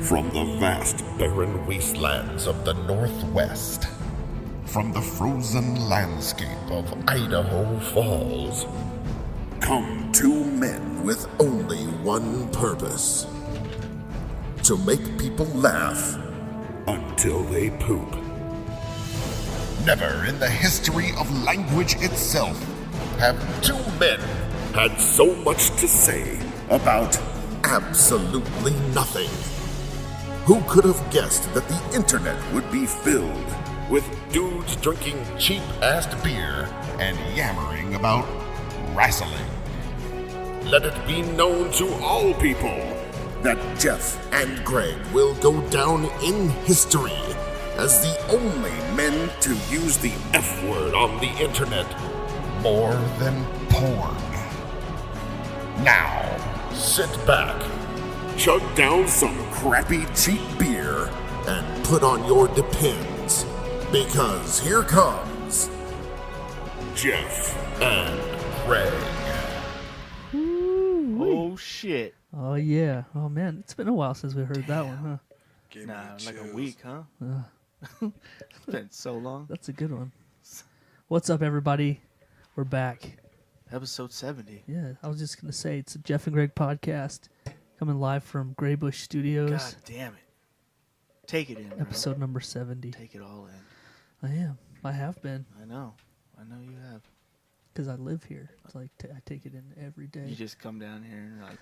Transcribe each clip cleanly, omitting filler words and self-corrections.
From the vast barren wastelands of the Northwest, from the frozen landscape of Idaho Falls, come two men with only one purpose: to make people laugh until they poop. Never in the history of language itself have two men had so much to say about absolutely nothing. Who could have guessed that the internet would be filled with dudes drinking cheap-ass beer and yammering about wrestling? Let it be known to all people that Jeff and Greg will go down in history as the only men to use the F word on the internet more than porn. Now, sit back, chug down some crappy cheap beer, and put on your Depends, because here comes Jeff and Greg. Oh shit! Oh yeah. Oh man, it's been a while since we heard that one, huh? Nah, like a week, huh? It's been so long. That's a good one. What's up, everybody? We're back. Episode 70. Yeah, I was just gonna say it's a Jeff and Greg podcast, coming live from GREYBUSH Studios. God damn it! Take it in. Bro. Episode number 70. Take it all in. I am. I have been, I know you have. because I live here. It's like I take it in every day. You just come down here and like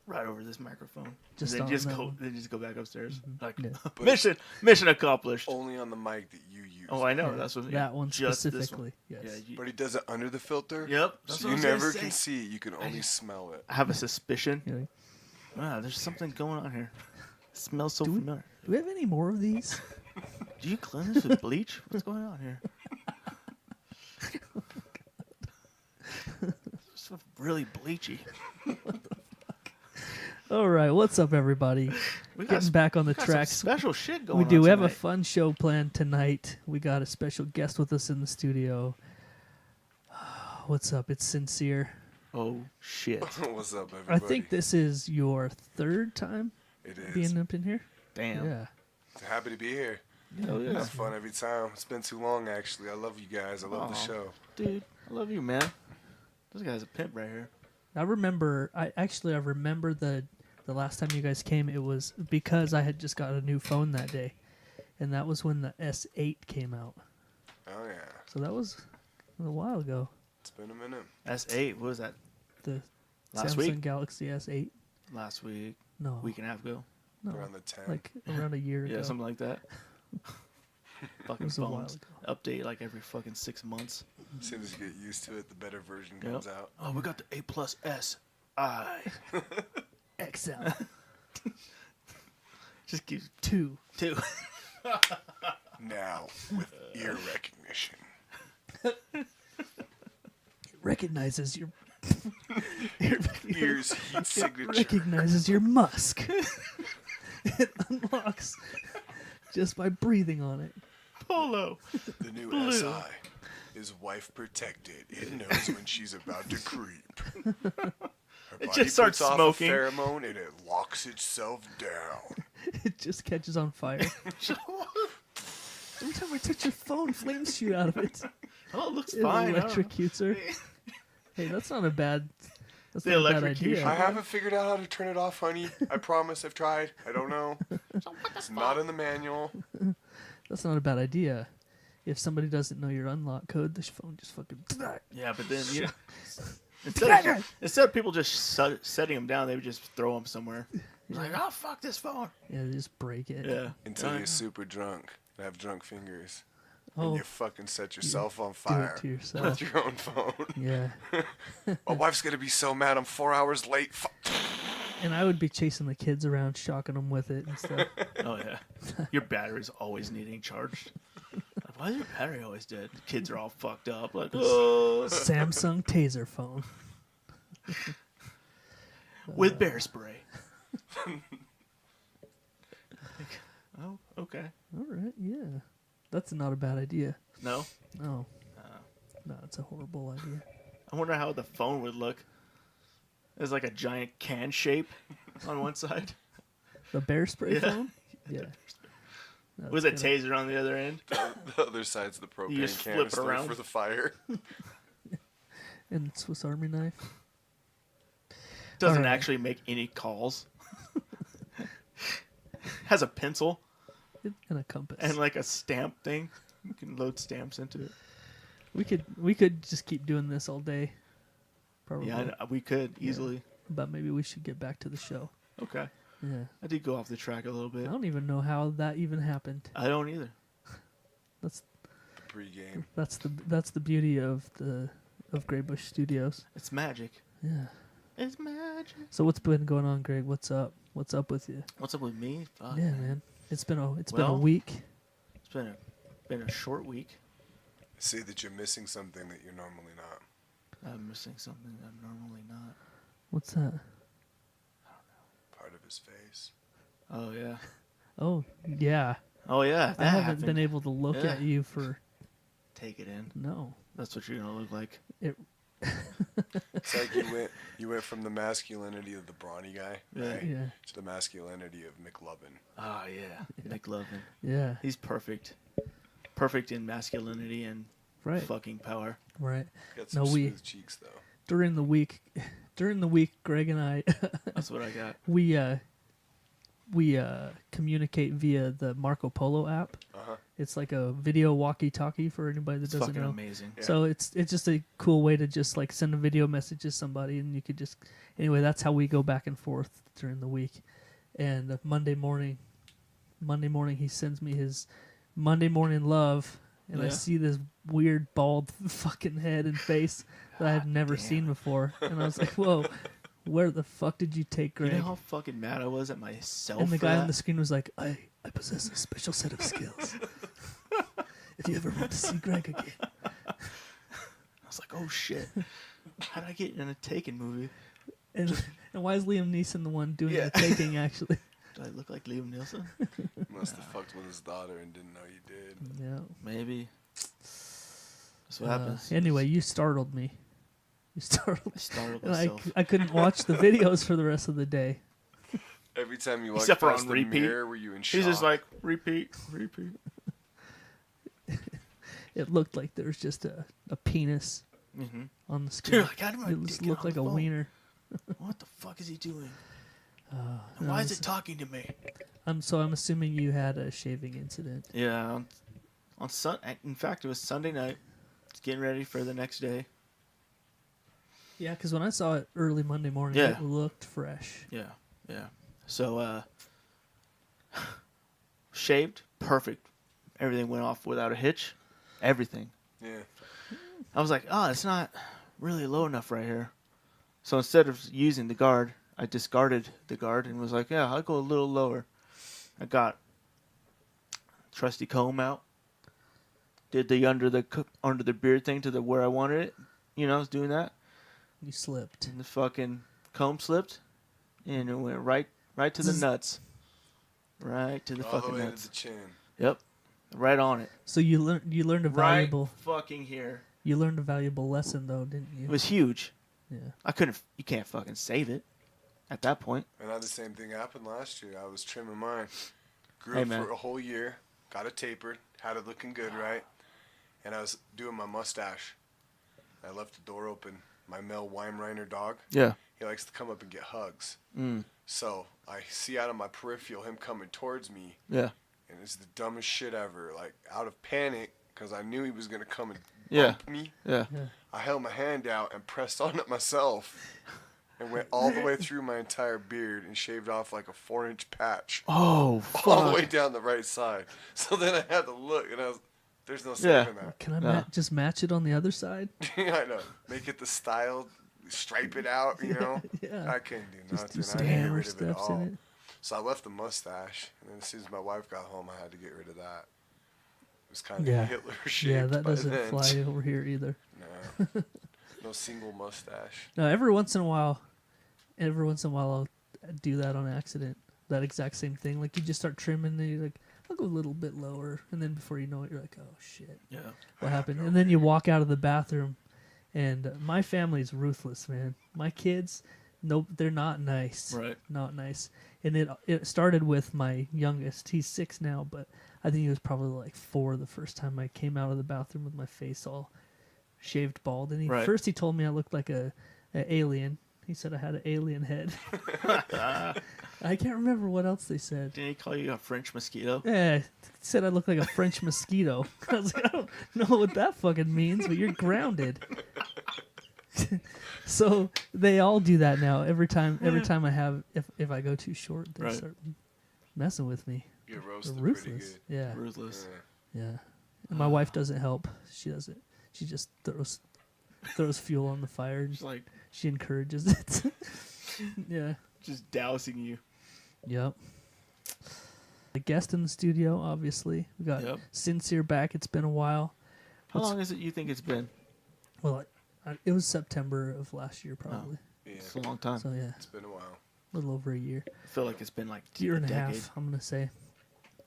right over this microphone. Just They on just that go. one. They just go back upstairs. Like Yeah. mission accomplished. Only on the mic that you use. Oh, I know. Yeah, That's what. that one just this specifically. one. Yes. Yeah, But he does it under the filter. Yep. That's So what I you was gonna never say. can see it. You can only smell it. I have a suspicion. You're like, Wow, there's something going on here. It smells so Do we- familiar. do we have any more of these? Do you clean this with bleach? What's going on here? It's really bleachy. All right, what's up, everybody? We Getting back on the got some tracks. special shit going We on. do. We have a tonight. fun show planned tonight. We got a special guest with us in the studio. What's up? It's Sincere. Oh shit! What's up, everybody? I think this is your third time it is. being up in here. Damn. Yeah. Happy to be here. Hell yeah. Have fun every time. It's been too long, actually. I love you guys. I love the Aw. show. Dude, I love you, man. This guy's a pimp right here. I remember the last time you guys came. It was because I had just got a new phone that day, and that was when the S8 came out. Oh, yeah. So that was a while ago. It's been a minute. S8. What was that? The Last Samsung week? Galaxy S8. Last week, No, week and a half ago. no, Around the 10. like around a year ago. Yeah, something like that. Fucking was a while phones update like every fucking 6 months. As soon as you get used to it, the better version Yep. comes out. Oh, we got the A+S I. XL Just keeps 2. two. Now, with ear recognition. Recognizes your Ears heat signature. recognizes your musk. It unlocks just by breathing on it. Polo. The new Blue. SI is wife protected. It knows when she's about to creep. Her It body just starts puts smoking. off a pheromone and it locks itself down. It just catches on fire. Every time I touch your phone, flames shoot out of it. Oh, it looks It fine. I don't know. electrocutes her. Hey, that's not a bad. That's The not a bad electrocution. I idea. haven't figured out how to turn it off, honey. I promise I've tried. I don't know. It's not in the manual. That's not a bad idea. If somebody doesn't know your unlock code, this phone just fucking. Yeah, but then you instead of people just setting them down, they would just throw them somewhere. It's like, oh fuck this phone. Yeah, they just break it. Yeah. Until you're super drunk and have drunk fingers. Oh, And you fucking set yourself on do fire it to with yourself. your own phone. Yeah. My wife's going to be so mad I'm 4 hours late. And I would be chasing the kids around, shocking them with it and stuff. Oh yeah. Your battery's always needing charged. Like, why is your battery always dead? The kids are all fucked up. Like, oh. Samsung Taser phone. With bear spray. Oh, okay. All right, yeah. That's not a bad idea. No? No. No, it's a horrible idea. I wonder how the phone would look. There's like a giant can shape on one side. The bear spray Yeah. foam? Yeah. That's With a good. taser on the other end. The other side's the propane just flip it canister around. for the fire. And Swiss Army knife. Doesn't Alright. actually make any calls. Has a pencil And a compass. and like a stamp thing. You can load stamps into it. We could just keep doing this all day. Probably. Yeah, we could easily. But maybe we should get back to the show. Okay. Yeah. I did go off the track a little bit. I don't even know how that even happened. I don't either. That's Pre-game. that's the beauty of GREYBUSH Studios. It's magic. Yeah. It's magic. So what's been going on, Greg? What's up? What's up with you? What's up with me? Fuck, Yeah, man. It's been a Well- week. It's been a short week. Say that you're missing something that you're normally not. I'm missing something I'm normally not. What's that? Part of his face. Oh yeah. Oh, yeah. Oh yeah. That I haven't happened. been able to look Yeah. at you for Take it in. no. That's what you're gonna look like. It's like you went from the masculinity of the brawny guy, Yeah. right, Yeah. to the masculinity of McLovin. Oh yeah. Nick Lovin. Yeah. He's perfect. Perfect in masculinity and Right. fucking power. Right. Got some No, we- smooth cheeks though. During the week, Greg and I That's what I got. we communicate via the Marco Polo app. Uh-huh. It's like a video walkie-talkie for anybody that It's doesn't fucking know. amazing. Yeah. So it's just a cool way to just like send a video message to somebody, and you could just anyway. That's how we go back and forth during the week. And Monday morning, he sends me his Monday morning love, and I Yeah. see this weird bald fucking head and face that I had never damn. seen before, and I was like, "Whoa, where the fuck did you take Greg?" You know how fucking mad I was at myself. And the for guy that? on the screen was like, I possess a special set of skills. If you ever want to see Greg again. I was like, oh shit. How did I get in a Taken movie? And why is Liam Neeson the one doing Yeah. the taking, actually? Do I look like Liam Nielsen? Must have fucked with his daughter and didn't know you did. Yeah. Maybe. That's what happens. Anyway, you startled me. You startled I startled and myself. I couldn't watch the videos for the rest of the day. Every time you walk Except for past on the repeat. mirror, were you in shock? He's just like, repeat. It looked like there was just a penis Mm-hmm. on the You're screen. like, how did my It dick just get looked on like the a phone? wiener. What the fuck is he doing? No, And why is it talking to me? I'm assuming you had a shaving incident. Yeah, on in fact, it was Sunday night. It's getting ready for the next day. Yeah, because when I saw it early Monday morning, Yeah. it looked fresh. Yeah. So, shaved, perfect. Everything went off without a hitch. Everything. Yeah. I was like, oh, it's not really low enough right here. So instead of using the guard, I discarded the guard and was like, yeah, I'll go a little lower. I got trusty comb out. Did the under the beard thing to the where I wanted it. You know, I was doing that. You slipped. And the fucking comb slipped. And it went right to the nuts. Right to the All the fucking way nuts. to the chin. Yep. Right on it. So you learned a valuable Right fucking here. lesson though, didn't you? It was huge. Yeah. You can't fucking save it at that point. And the same thing happened last year. I was trimming mine. Grew Hey, up man. for a whole year. Got it tapered. Had it looking good, right? And I was doing my mustache. I left the door open. My male Weimaraner dog, Yeah. he likes to come up and get hugs. Mm. So I see out of my peripheral him coming towards me. Yeah. And it's the dumbest shit ever. Like, out of panic, because I knew he was going to come and Yeah. bump me. Yeah. I held my hand out and pressed on it myself and went all the way through my entire beard and shaved off like a 4-inch patch Oh, fuck. all the way down the right side. So then I had to look, and there's no saving that. Can I Yeah. just match it on the other side? Yeah, I know. Make it the style, stripe it out, you know? Yeah. I couldn't do Just nothing. do some I had to get hammer rid of it steps all. in it. So I left the mustache, and then as soon as my wife got home, I had to get rid of that. It was kind of Yeah. Hitler shaped. Yeah, that by doesn't then. fly over here either. No. No single mustache. No, every once in a while I'll do that on accident. That exact same thing. Like you just start trimming and you're like, I'll go a little bit lower, and then before you know it, you're like, oh shit, Yeah. what happened? And then you walk out of the bathroom, and my family's ruthless, man. My kids, Nope, they're not nice. Right. Not nice. And it started with my youngest. He's 6 now, but I think he was probably like 4 the first time I came out of the bathroom with my face all shaved bald. And Right. first he told me I looked like a alien. He said I had an alien head. I can't remember what else they said. Didn't he call you a French mosquito? Yeah, he said I look like a French mosquito. I was like, I don't know what that fucking means, but you're grounded. So they all do that now. Every time I have, if I go too short, they Right. start messing with me. Get They're roasted pretty ruthless. good. Yeah, Ruthless. yeah. And my wife doesn't help. She doesn't. She just throws fuel on the fire. Just like She encourages it. Yeah. just dousing you. Yep. A guest in the studio, obviously. We got Yep. SINSEER back. It's been a while. How long is it you think it's been? Well, it was September of last year, probably. Yeah, It's a long time. So yeah, it's been a while. a little over a year. I feel like it's been like Year and a decade. half, I'm gonna say.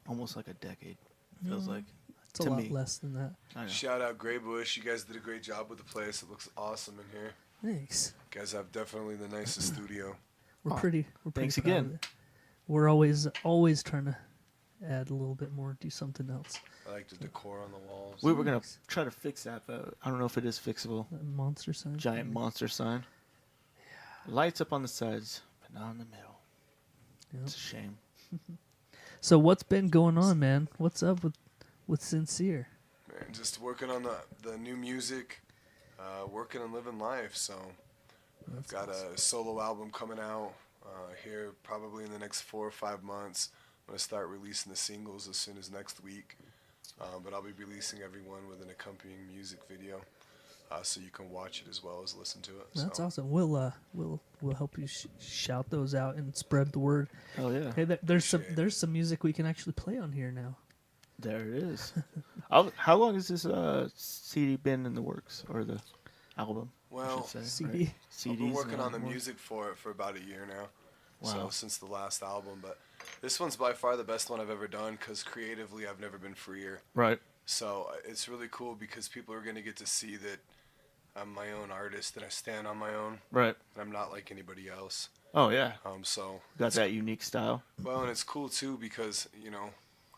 Almost like a decade. Feels like. It's a To lot me. less than that. I know. Shout out GREYBUSH. You guys did a great job with the place. It looks awesome in here. Thanks. You guys have definitely the nicest studio. We're Oh, pretty thanks proud again. of it. We're always trying to add a little bit more, do something else. I like the decor on the walls. We were gonna try to fix that, but I don't know if it is fixable. That monster sign. Giant monster sign. Lights up on the sides, but not in the middle. Yep. It's a shame. So what's been going on, man? What's up with SINSEER? Man, just working on the new music, working and living life. So I've got a solo album coming out here probably in the next 4 or 5 months. I'm going to start releasing the singles as soon as next week. But I'll be releasing everyone with an accompanying music video, so you can watch it as well as listen to it. That's so. awesome. We'll help you shout those out and spread the word. Oh yeah. Hey, there's some music we can actually play on here now. There it is. How long has this CD been in the works, or the album? I Well, should say, CD. right? I've been CDs working now on the more. music for it for about a year now. Wow. So since the last album, but this one's by far the best one I've ever done because creatively I've never been freer. Right. So it's really cool because people are going to get to see that I'm my own artist, that I stand on my own, Right. and I'm not like anybody else. Oh yeah. So Got that unique style. well, and it's cool too because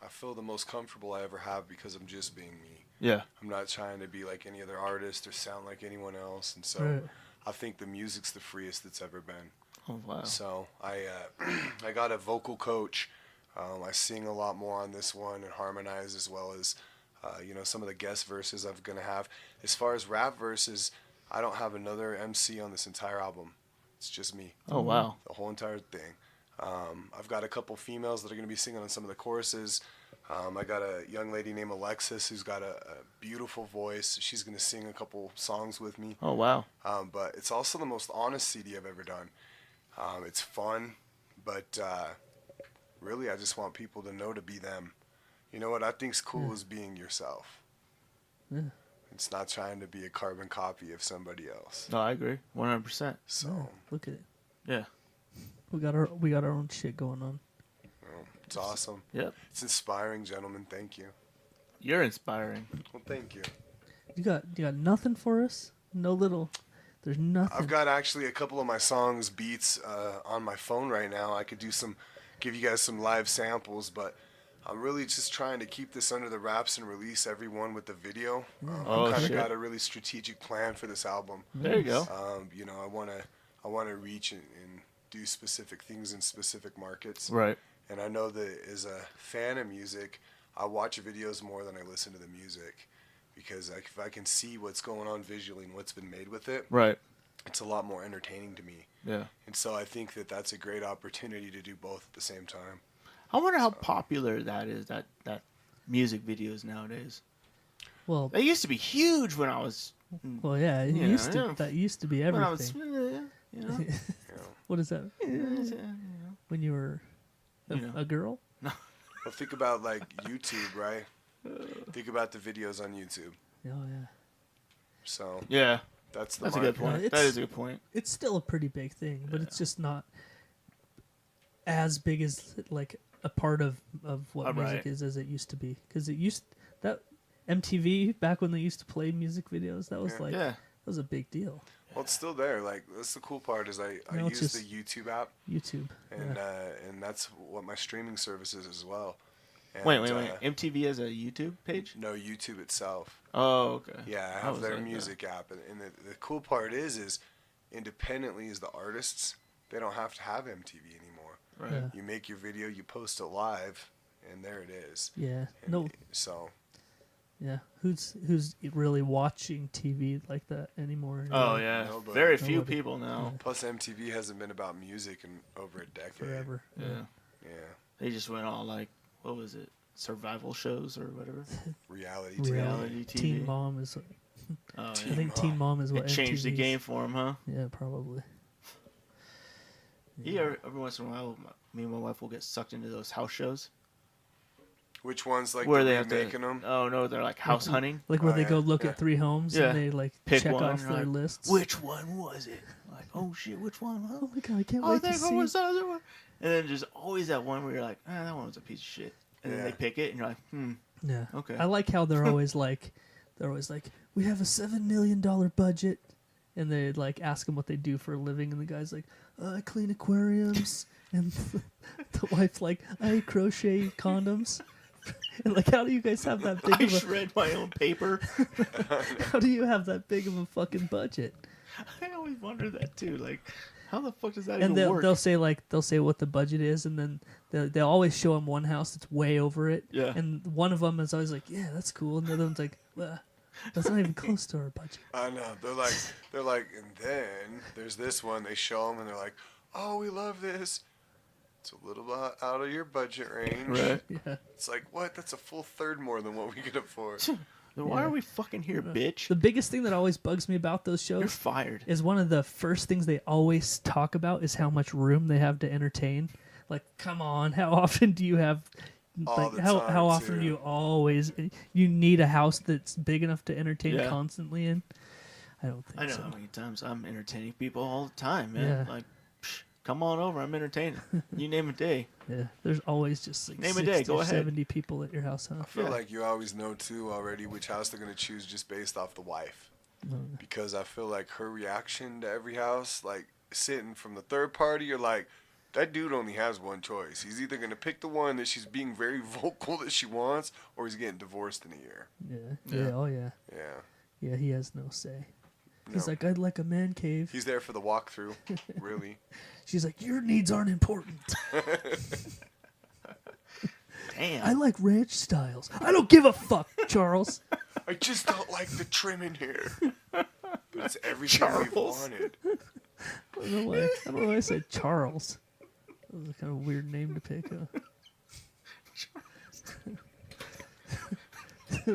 I feel the most comfortable I ever have because I'm just being me. Yeah. I'm not trying to be like any other artist or sound like anyone else, and so Right. I think the music's the freest it's ever been. Oh wow. So I I got a vocal coach. I sing a lot more on this one and harmonize as well as some of the guest verses I'm gonna have. As far as rap verses, I don't have another MC on this entire album. It's just me. Oh wow. The whole entire thing. I've got a couple females that are gonna be singing on some of the choruses. I got a young lady named Alexis who's got a beautiful voice. She's gonna sing a couple songs with me. Oh wow. But it's also the most honest CD I've ever done. It's fun, but really I just want people to know to be them. You know what I think's cool is being yourself. Yeah. It's not trying to be a carbon copy of somebody else. No, I agree. 100%. So Look at it. Yeah. We got our own shit going on. it's awesome. Yep. It's inspiring, gentlemen. Thank you. You're inspiring. Well, thank you. You got nothing for us? No little. There's nothing. I've got actually a couple of my songs beats on my phone right now. I could give you guys some live samples, but I'm really just trying to keep this under the wraps and release everyone with the video. Oh, I've kind of shit. got a really strategic plan for this album. There you go. I want to reach and do specific things in specific markets. Right. And I know that as a fan of music, I watch videos more than I listen to the music. Because if I can see what's going on visually and what's been made with it, Right. it's a lot more entertaining to me. Yeah. And so I think that that's a great opportunity to do both at the same time. I wonder how popular that is. That music videos nowadays. well, They used to be huge when I was. yeah. It Yeah, used to. yeah. That used to be When everything. I was. You know. What is that? When you were You know. a girl? Well, think about like YouTube, right? Think about the videos on YouTube. Oh yeah. So Yeah. that's the That's a good market. point. Yeah, That is a good point. It's still a pretty big thing, but it's just not as big as like a part of what music Right. is as it used to be. Because that MTV back when they used to play music videos, that was Yeah. like Yeah. that was a big deal. Well, it's still there. Like, that's the cool part is I No, it's use the just YouTube app, YouTube. and Yeah. and that's what my streaming service is as well. And, Wait. MTV has a YouTube page? No, YouTube itself. Oh, okay. Yeah, I have their music app, and the cool part is independently as the artists, they don't have to have MTV anymore. Right. Yeah. You make your video, you post it live, and there it is. Yeah. And No. So. Yeah. Who's really watching TV like that anymore? You Oh know? yeah. Nobody. Very few Nobody. people now. Plus, MTV hasn't been about music in over a decade. Forever. Yeah. Yeah. They just went all like, what was it? Survival shows or whatever. Reality TV. Reality TV. Teen Mom is. Oh, I yeah. think Teen Mom is what It changed the MTV's. game for him, huh? Yeah, probably. Yeah. Every once in a while, me and my wife will get sucked into those house shows Which ones like where the they have remaking to. them? Oh no, they're like house hunting. Like where Oh, they go yeah, look yeah. at 3 homes Yeah. and they like Pick check one, off you're their like, lists. Which one was it? Like, oh shit, which one? Huh? Oh my god, I can't Oh, wait to there see. was the other one. And then there's always that one where you're like, that one was a piece of shit. And then Yeah. they pick it, and you're like, Yeah. Okay. I like how they're always like, we have a $7 million budget, and they like ask him what they do for a living, and the guy's like, I clean aquariums, and the wife's like, I crochet condoms. And like, how do you guys have that big I of a? shred my own paper. How do you have that big of a fucking budget? I always wonder that too. Like, how the fuck does that And even work? they'll say what the budget is, and then they'll always show him one house that's way over it. Yeah. And one of them is always like, yeah, that's cool, and the other one's like, well, that's not even close to our budget. I know. They're like, and then there's this one. They show them, and they're like, oh, we love this. It's a little bit out of your budget range. Right. Yeah. It's like, what? That's a full third more than what we could afford. Then why are we fucking here, bitch? The biggest thing that always bugs me about those You're shows fired. is one of the first things they always talk about is how much room they have to entertain. Like, come on, how often do you have? All Like, the how time, often too. do you always you need a house that's big enough to entertain Yeah. constantly in? I don't think I know so. how many times I'm entertaining people all the time, man. Yeah. Like, come on over, I'm entertaining. You name a day. Yeah, there's always just like Name a 60 day, go or ahead. 70 people at your house, huh? I feel Yeah. like you always know too already which house they're gonna choose just based off the wife, because I feel like her reaction to every house, like sitting from the third party, you're like, that dude only has one choice. He's either gonna pick the one that she's being very vocal that she wants, or he's getting divorced in a year. Yeah, oh yeah. Yeah. Yeah, he has no say. He's No. like, I'd like a man cave. He's there for the walkthrough, really. She's like, your needs aren't important. Damn. I like ranch styles. I don't give a fuck, Charles. I just don't like the trim in here. But it's everything we've Charles. wanted. I don't know why I said Charles. That was a kind of weird name to pick.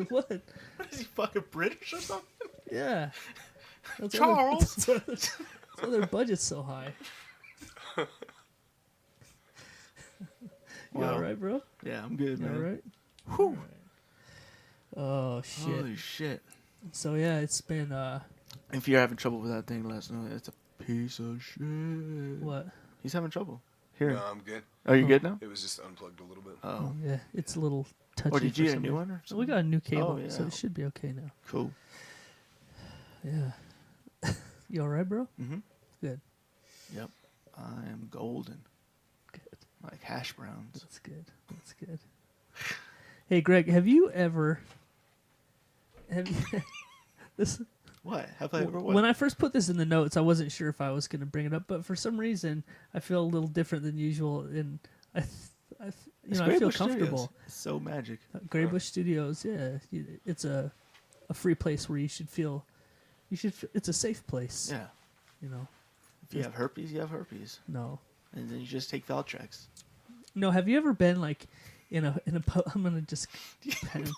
What? Is he fucking British or something? Yeah. That's Charles. Why that's why their budget's so high. You Wow. all right, bro? Yeah, I'm good, You all man. right? Whew. Oh shit. Holy shit. So yeah, it's been If you're having trouble with that thing, let us know. It's a piece of shit. what? He's having trouble. Here. No, I'm good. Are you good now? It was just unplugged a little bit. Oh. Yeah, it's a little touchy. Or did for you get a some new reason. one or So we something? got a new cable, Oh, so yeah. it should be okay now. Cool. Yeah. You all right, bro? Mm-hmm. Good. Yep. I am golden. Good. Like hash browns. That's good. That's good. Hey, Greg, have you this? What? Have I ever what? When I first put this in the notes, I wasn't sure if I was going to bring it up, but for some reason, I feel a little different than usual, and I It's I feel GREYBUSH comfortable. Studios. It's so magic. GREYBUSH Studios, yeah, it's a free place where you should feel. It's a safe place. Yeah. You know. If you have herpes, you have herpes. No. And then you just take Valtrex. No. Have you ever been like in a I'm gonna just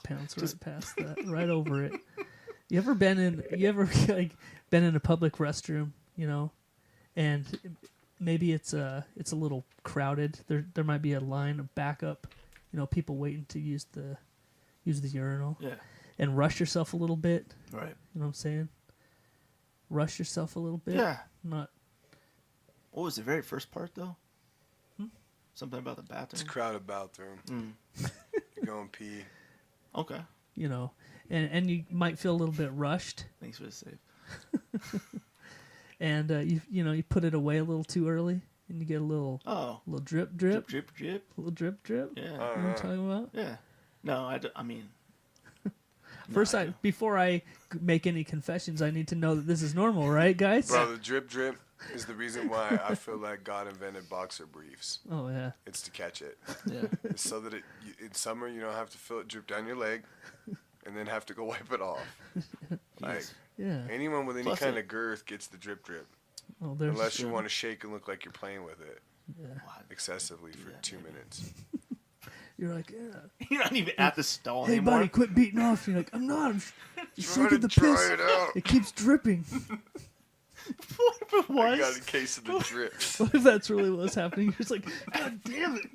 pounce right past that, right over it. You ever like been in a public restroom, you know, and maybe it's a little crowded. There might be a line of backup, you know, people waiting to use the urinal. Yeah. And rush yourself a little bit. Right. You know what I'm saying? Rush yourself a little bit. Yeah. Not. What was the very first part though? Something about the bathroom. It's a crowded bathroom. You're going pee. Okay. You know, and you might feel a little bit rushed. Thanks for the save. and you put it away a little too early, and you get a little drip, drip, drip, drip, little drip, drip. Yeah, you know what I'm talking about? Yeah. No, I mean. First, before I make any confessions, I need to know that this is normal, right, guys? Bro, the drip drip is the reason why I feel like God invented boxer briefs. Oh yeah. It's to catch it. Yeah. It's so that in summer you don't have to feel it drip down your leg, and then have to go wipe it off. Like anyone with any kind of girth gets the drip drip. Oh, unless you want to shake and look like you're playing with it excessively for 2 maybe. minutes. You're like, yeah. You're not even at the stall hey, anymore. Hey, buddy, quit beating off. You're like, I'm not. I'm just trying shaking to the dry piss. it out. It keeps dripping. What if it was? I got a case of the drips. What if that's really what's happening? You're just like, God damn it.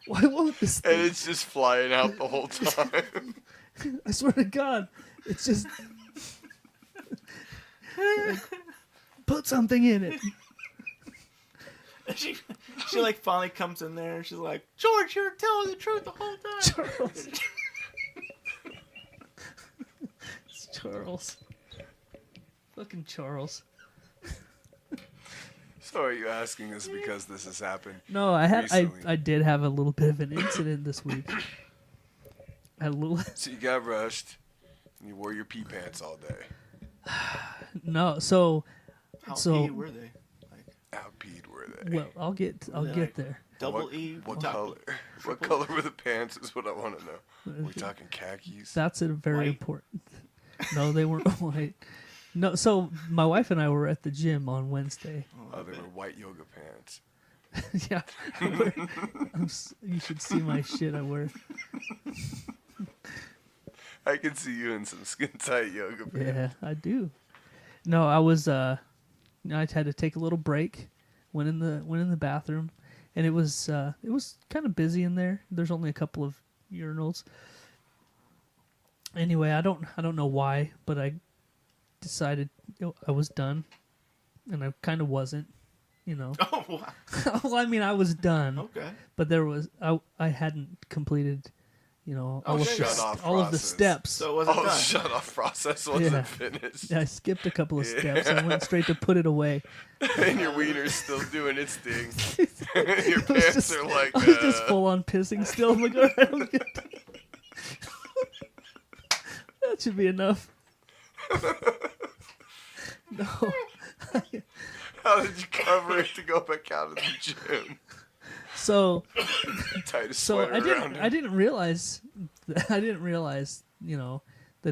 Why won't this thing? And it's just flying out the whole time. I swear to God. It's just... like, put something in it. She like finally comes in there and she's like, George, you were telling the truth the whole time. Charles. It's Charles. Fucking Charles. So are you asking us because this has happened? No, I did have a little bit of an incident this week. I had a little. So you got rushed and you wore your pee pants all day. No, so How so were they? How peed were they? well, I'll get there. Double what, E. What top- color? What color were the pants? Is what I want to know. Are we talking khakis? That's a very White? important. No, they weren't white. No, so my wife and I were at the gym on Wednesday. Oh, they were white yoga pants. Yeah, you should see my shit I wear. I can see you in some skin tight yoga pants. Yeah, I do. No, I was I had to take a little break. Went in the bathroom, and it was kind of busy in there. There's only a couple of urinals. Anyway, I don't know why, but I decided I was done, and I kind of wasn't. You know. Oh, wow. Well, I mean, I was done. Okay. But I hadn't completed, all of the steps. So it wasn't done. Shut off process wasn't finished. Yeah, I skipped a couple of steps and went straight to put it away. And your wiener's still doing its thing. Your pants are like... I was just full on pissing still. I'm like, all right, I'm good. That should be enough. No. How did you cover it to go back out of the gym? So Tightest So sweater around it. I didn't realize that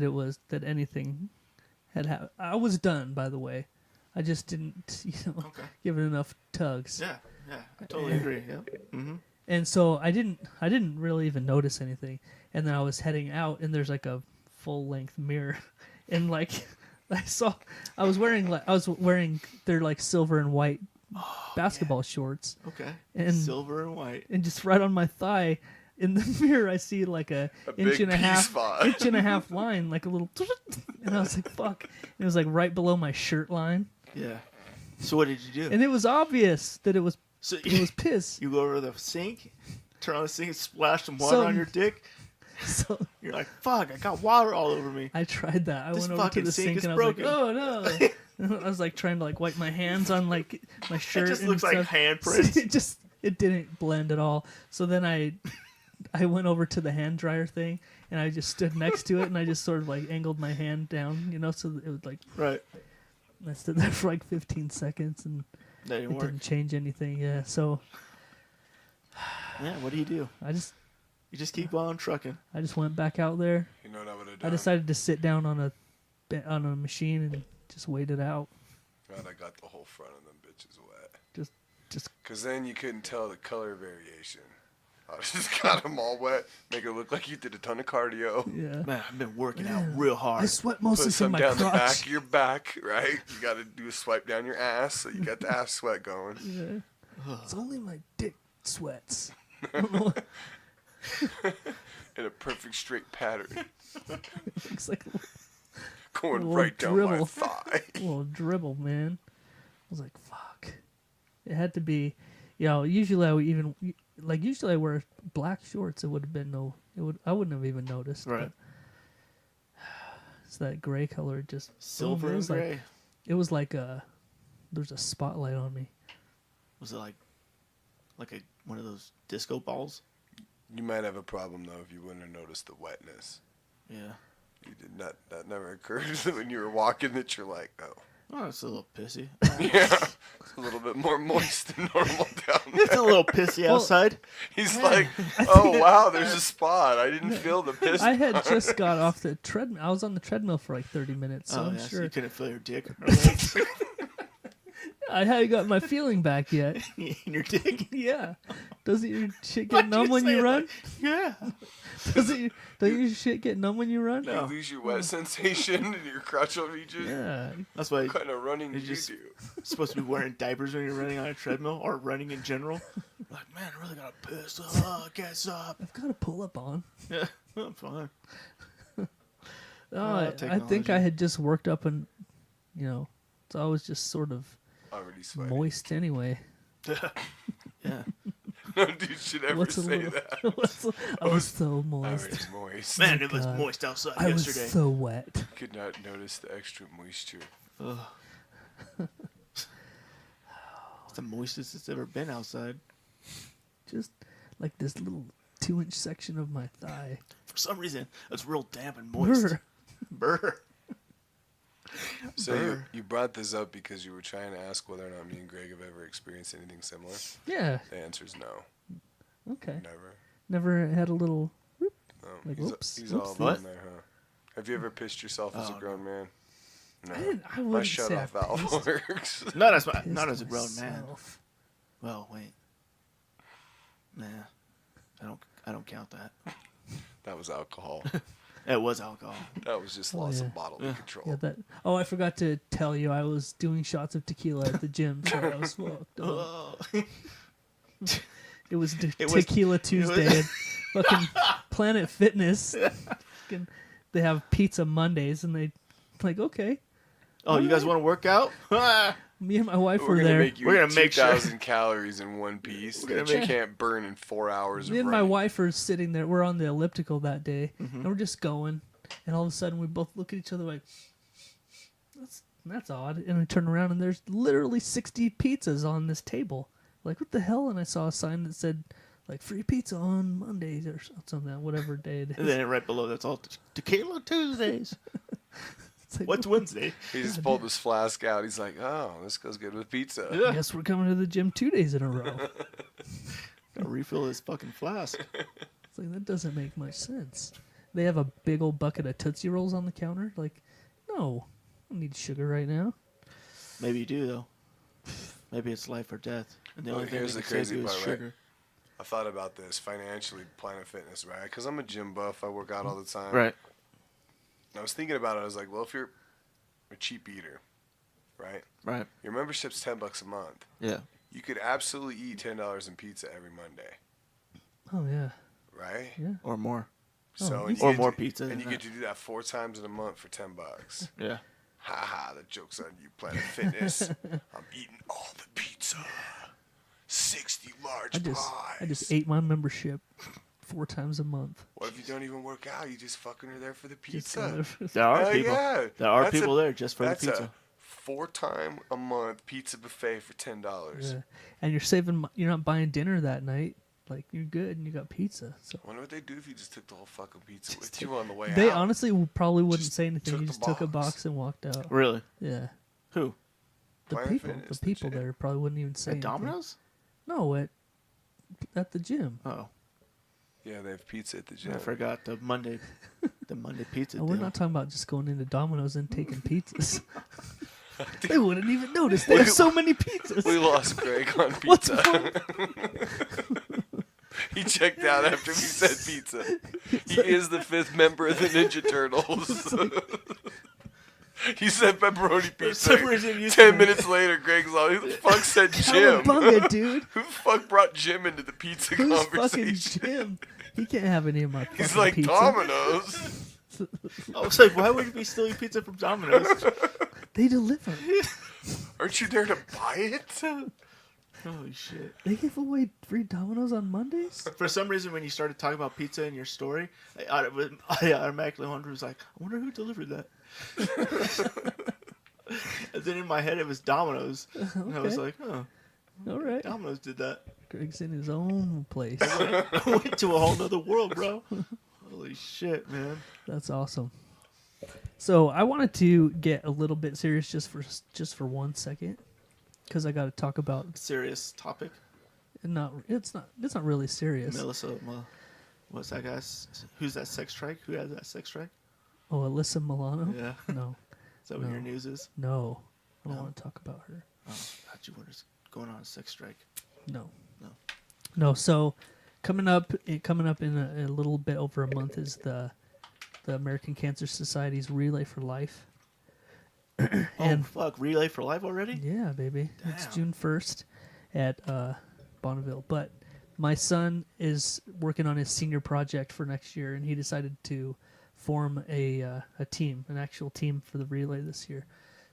it was that anything had happened. I was done, by the way. I just didn't give it enough tugs. Yeah, I totally agree. Yeah. Mm-hmm. And so I didn't really even notice anything. And then I was heading out, and there's like a full length mirror, and like I was wearing their like silver and white basketball shorts. Okay. And silver and white. And just right on my thigh, in the mirror, I see like a inch and a half line, like a little, and I was like, "Fuck!" And it was like right below my shirt line. Yeah. So what did you do? And it was obvious that it was piss. You go over to the sink, turn on the sink, splash some water on your dick. So you're like, "Fuck! I got water all over me." I tried that. I went over to the sink and I was broken. like, "Oh no!" I was like trying to like wipe my hands on like my shirt. It just and looks like stuff. handprints. It didn't blend at all. So then I went over to the hand dryer thing and I just stood next to it and I just sort of like angled my hand down, so that it would like right. I stood there for like 15 seconds and it didn't change anything. Yeah. So yeah, what do? You just keep on trucking. I just went back out there. You know what I would have done? I decided to sit down on a machine and just wait it out. God, I got the whole front of them bitches wet. Just. Because then you couldn't tell the color variation. I just got them all wet, make it look like you did a ton of cardio. Yeah. Man, I've been working out real hard. I sweat mostly Put some from my down crotch. the back of your back, right? You got to do a swipe down your ass, so you got the ass sweat going. Yeah. It's only my dick sweats. I don't know. In a perfect straight pattern. It's like going right down my thigh. A little dribble, man. I was like, fuck. It had to be, usually I wear black shorts. It would have been I wouldn't have even noticed. Right. It's that gray color, just silver and gray. It was like a there's a spotlight on me. Was it like one of those disco balls? You might have a problem though if you wouldn't have noticed the wetness. Yeah. You did not. That never occurred when you were walking that you're like, oh. Oh, it's a little pissy. Yeah, it's a little bit more moist than normal down there. It's a little pissy outside. He's like, oh wow, there's a spot. I didn't feel the piss. I had just got off the treadmill. I was on the treadmill for like 30 minutes, so I'm So sure you couldn't feel your dick or legs I hadn't got my feeling back yet. in your dick. Yeah. Doesn't your shit get Why'd numb you when say you it run? like- yeah. Don't your shit get numb when you run? You lose your wet sensation in your crotchal region. Yeah. That's why What kind of running do you you just- do? you're supposed to be wearing diapers when you're running on a treadmill or running in general. Like, man, I really got to piss. Oh, get up. I've got a pull up on. Yeah, I'm fine. I think I technology. had just worked up and, so I was just sort of Already sweating. moist anyway. Yeah. No dude should ever What's a say little? that. I was so I moist. was moist. Man, it was God. moist outside I was yesterday. so wet. Could not notice the extra moisture. Ugh. It's the moistest it's ever been outside. Just like this little 2-inch section of my thigh. For some reason, it's real damp and moist. Brr. Burr. So Brr. you brought this up because you were trying to ask whether or not me and Greg have ever experienced anything similar. Yeah. The answer is no. Okay. Never. Never had a little. No. Like, whoops, He's all whoopsie. alone What? there, huh? Have you ever pissed yourself as a Oh, grown man? No. I My wouldn't shut say off I valve works. Not as pissed a grown man. myself. Well, wait. Nah, I don't count that. That was alcohol. It was alcohol. That was just Oh, loss yeah. of bodily control. Yeah, that. Oh, I forgot to tell you, I was doing shots of tequila at the gym, so I was fucked up. Oh. It was It was- Tequila Tuesday at fucking Planet Fitness. Fucking, they have pizza Mondays, and they like, okay. Oh, you guys want to work out? Me and my wife We're were gonna there. make you We're eat gonna make sure- 2,000 calories in one piece We're gonna that you make- can't burn in 4 hours Me of and my running. wife are sitting there. We're on the elliptical that day, Mm-hmm. and we're just going. And all of a sudden, we both look at each other like, "That's odd." And we turn around, and there's literally 60 pizzas on this table. Like, what the hell? And I saw a sign that said, like, free pizza on Mondays or something, whatever day it And is. then right below, that's all Tequila Tuesdays. It's like, What's Wednesday? He just pulled his flask out. He's like, oh, this goes good with pizza. Yeah. Guess we're coming to the gym 2 days in a row. Gotta refill this fucking flask. It's like, that doesn't make much sense. They have a big old bucket of Tootsie Rolls on the counter. Like, no, I don't need sugar right now. Maybe you do, though. Maybe it's life or death. And the Well, only thing here's that the can save crazy you is part, right? sugar. I thought about this financially, Planet Fitness, right? Because I'm a gym buff. I work out all the time. Right. And I was thinking about it. I was like, well, if you're a cheap eater, right? Right. Your membership's $10 a month. Yeah. You could absolutely eat $10 in pizza every Monday, Oh, yeah. right? Yeah. Or more. So easy. you Or get more to- pizza and than you get that. to do that 4 times in a month for $10. Yeah. Ha ha! The joke's on you, Planet Fitness. I'm eating all the pizza. 60 large pies. I just ate my membership 4 times a month. What if you don't even work out? You just fucking are there for the Just pizza. There are Hell people. yeah. There are That's people there just for the That's pizza. a 4-time a month pizza buffet for $10. Yeah. And you're saving. You're not buying dinner that night. Like, you're good, and you got pizza. So I wonder what they do if you just took the whole fucking pizza with you on the way they out. honestly probably wouldn't Just say anything. took You the just took a box. box and walked out. Really? Yeah. Who? The Planet people, Fitness, the the people gym. there probably wouldn't even say At anything. Domino's? No, at the gym. Oh, Yeah, they have pizza at the gym. I forgot the Monday pizza. Oh, we're deal. not talking about just going into Domino's and taking pizzas. They wouldn't even notice. They have so many pizzas. We lost Greg on What's pizza. He checked out after we said pizza. He is the 5th member of the Ninja Turtles. He said pepperoni For some pizza. reason, you 10 minutes later, Greg's like, who the fuck said Jim? Cowabunga, dude. Who the fuck brought Jim into the pizza Who's fucking conversation? Jim? He can't have any of my fucking He's like, pizza. Domino's. I was like, why would you be stealing pizza from Domino's? They deliver. Aren't you there to buy it? Holy shit. They give away free Domino's on Mondays? For some reason, when you started talking about pizza in your story, I automatically wondered, was like, I wonder who delivered that. And then in my head it was Domino's. And I was Okay. like, oh, All right. Domino's did that. Greg's in his own place. I went to a whole nother world, bro. Holy shit, man. That's awesome. So I wanted to get a little bit serious just for 1 second, because I got to talk about Serious topic. it's not really serious. Melissa, what's that guy's? Who's that sex strike? Who has that sex strike? Oh, Alyssa Milano? Yeah. No, Is that what No. your news is? no, I don't No. want to talk about her. Oh, thought you were just going on a sex strike. No, No. no. So coming up in a little bit over a month is the American Cancer Society's Relay for Life. And And- fuck, Relay for Life already? Yeah, baby. It's Damn. June 1st at Bonneville. But my son is working on his senior project for next year, and he decided to form a team, an actual team for the relay this year.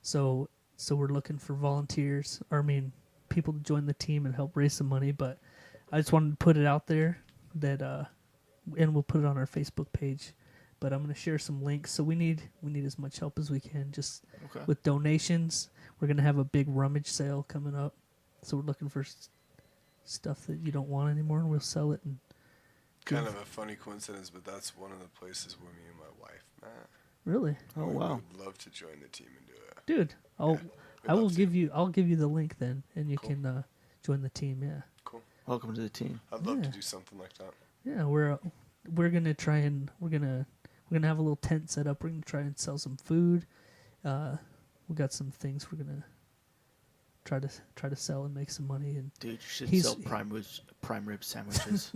So we're looking for volunteers, people to join the team and help raise some money. But I just wanted to put it out there that, and we'll put it on our Facebook page. But I'm going to share some links. So we need as much help as we can, just Okay. with donations. We're going to have a big rummage sale coming up. So we're looking for stuff that you don't want anymore, and we'll sell it. And Kind of a funny coincidence, but that's one of the places where me and my wife met. really, Oh, We wow. would love to join the team and do it. dude, we'd I will love to. I'll give you the link then, and you Cool. can join the team. Yeah, Cool. Welcome to the team. I'd love to Yeah. do something like that. yeah. We're gonna try and we're gonna have a little tent set up. We're gonna try and sell some food. We got some things we're gonna try to sell and make some money. And Dude, you should He's- sell prime rib sandwiches.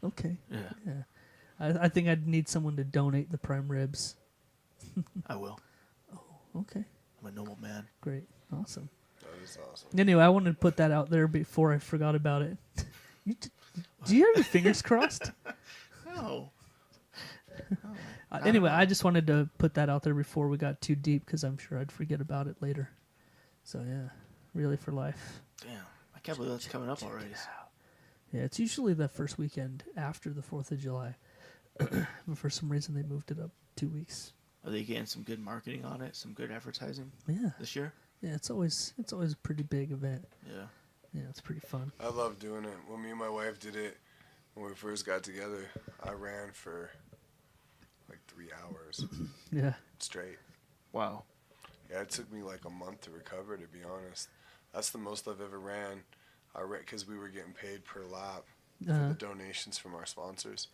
okay, Yeah, yeah. I think I'd need someone to donate the prime ribs. I will. Okay, I'm a normal man. great, awesome. That is awesome. Anyway, I wanted to put that out there before I forgot about it. Do you have your fingers crossed? No. Anyway, I just wanted to put that out there before we got too deep, because I'm sure I'd forget about it later. So yeah, Relay for Life. Damn. I can't believe that's coming up already. Yeah, it's usually the first weekend after the 4th of July. But for some reason, they moved it up 2 weeks. Are they getting some good marketing on it? Some good advertising Yeah, this year? yeah. It's always a pretty big event. Yeah. Yeah, it's pretty fun. I love doing it. When me and my wife did it, when we first got together, I ran for like 3 hours Yeah, straight. Wow. Yeah, it took me like a month to recover, to be honest. That's the most I've ever ran. I ran because we were getting paid per lap for Uh-huh. the donations from our sponsors.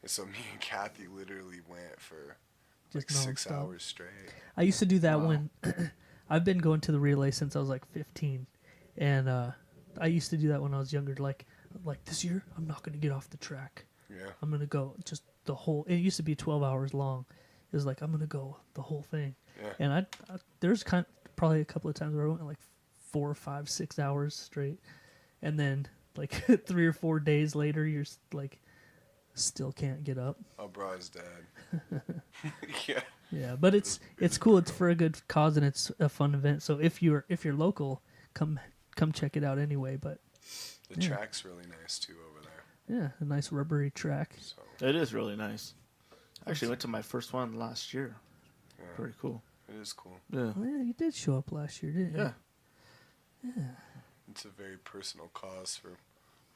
And so me and Kathy literally went for like Just 6 nonstop. hours straight. I used to do that Wow. when I've been going to the relay since I was like 15, and I used to do that when I was younger. Like this year, I'm not going to get off the track. Yeah. I'm going to go just the whole. It used to be 12 hours long. It was like I'm going to go the whole thing. Yeah. And I there's probably a couple of times where I went like 4, 5, 6 hours straight, and then like 3 or 4 days later, you're like still can't get up. Oh, bro is dead. Yeah. Yeah, but it's cool. It's for a good cause, and it's a fun event. So if you're local, come check it out anyway. But The Yeah. track's really nice too over there. yeah, a nice rubbery track. So It is really nice. I actually went to my first one last year. yeah, Pretty cool. it is cool. Yeah. Oh, yeah, you did show up last year, didn't Yeah. you? It's a very personal cause for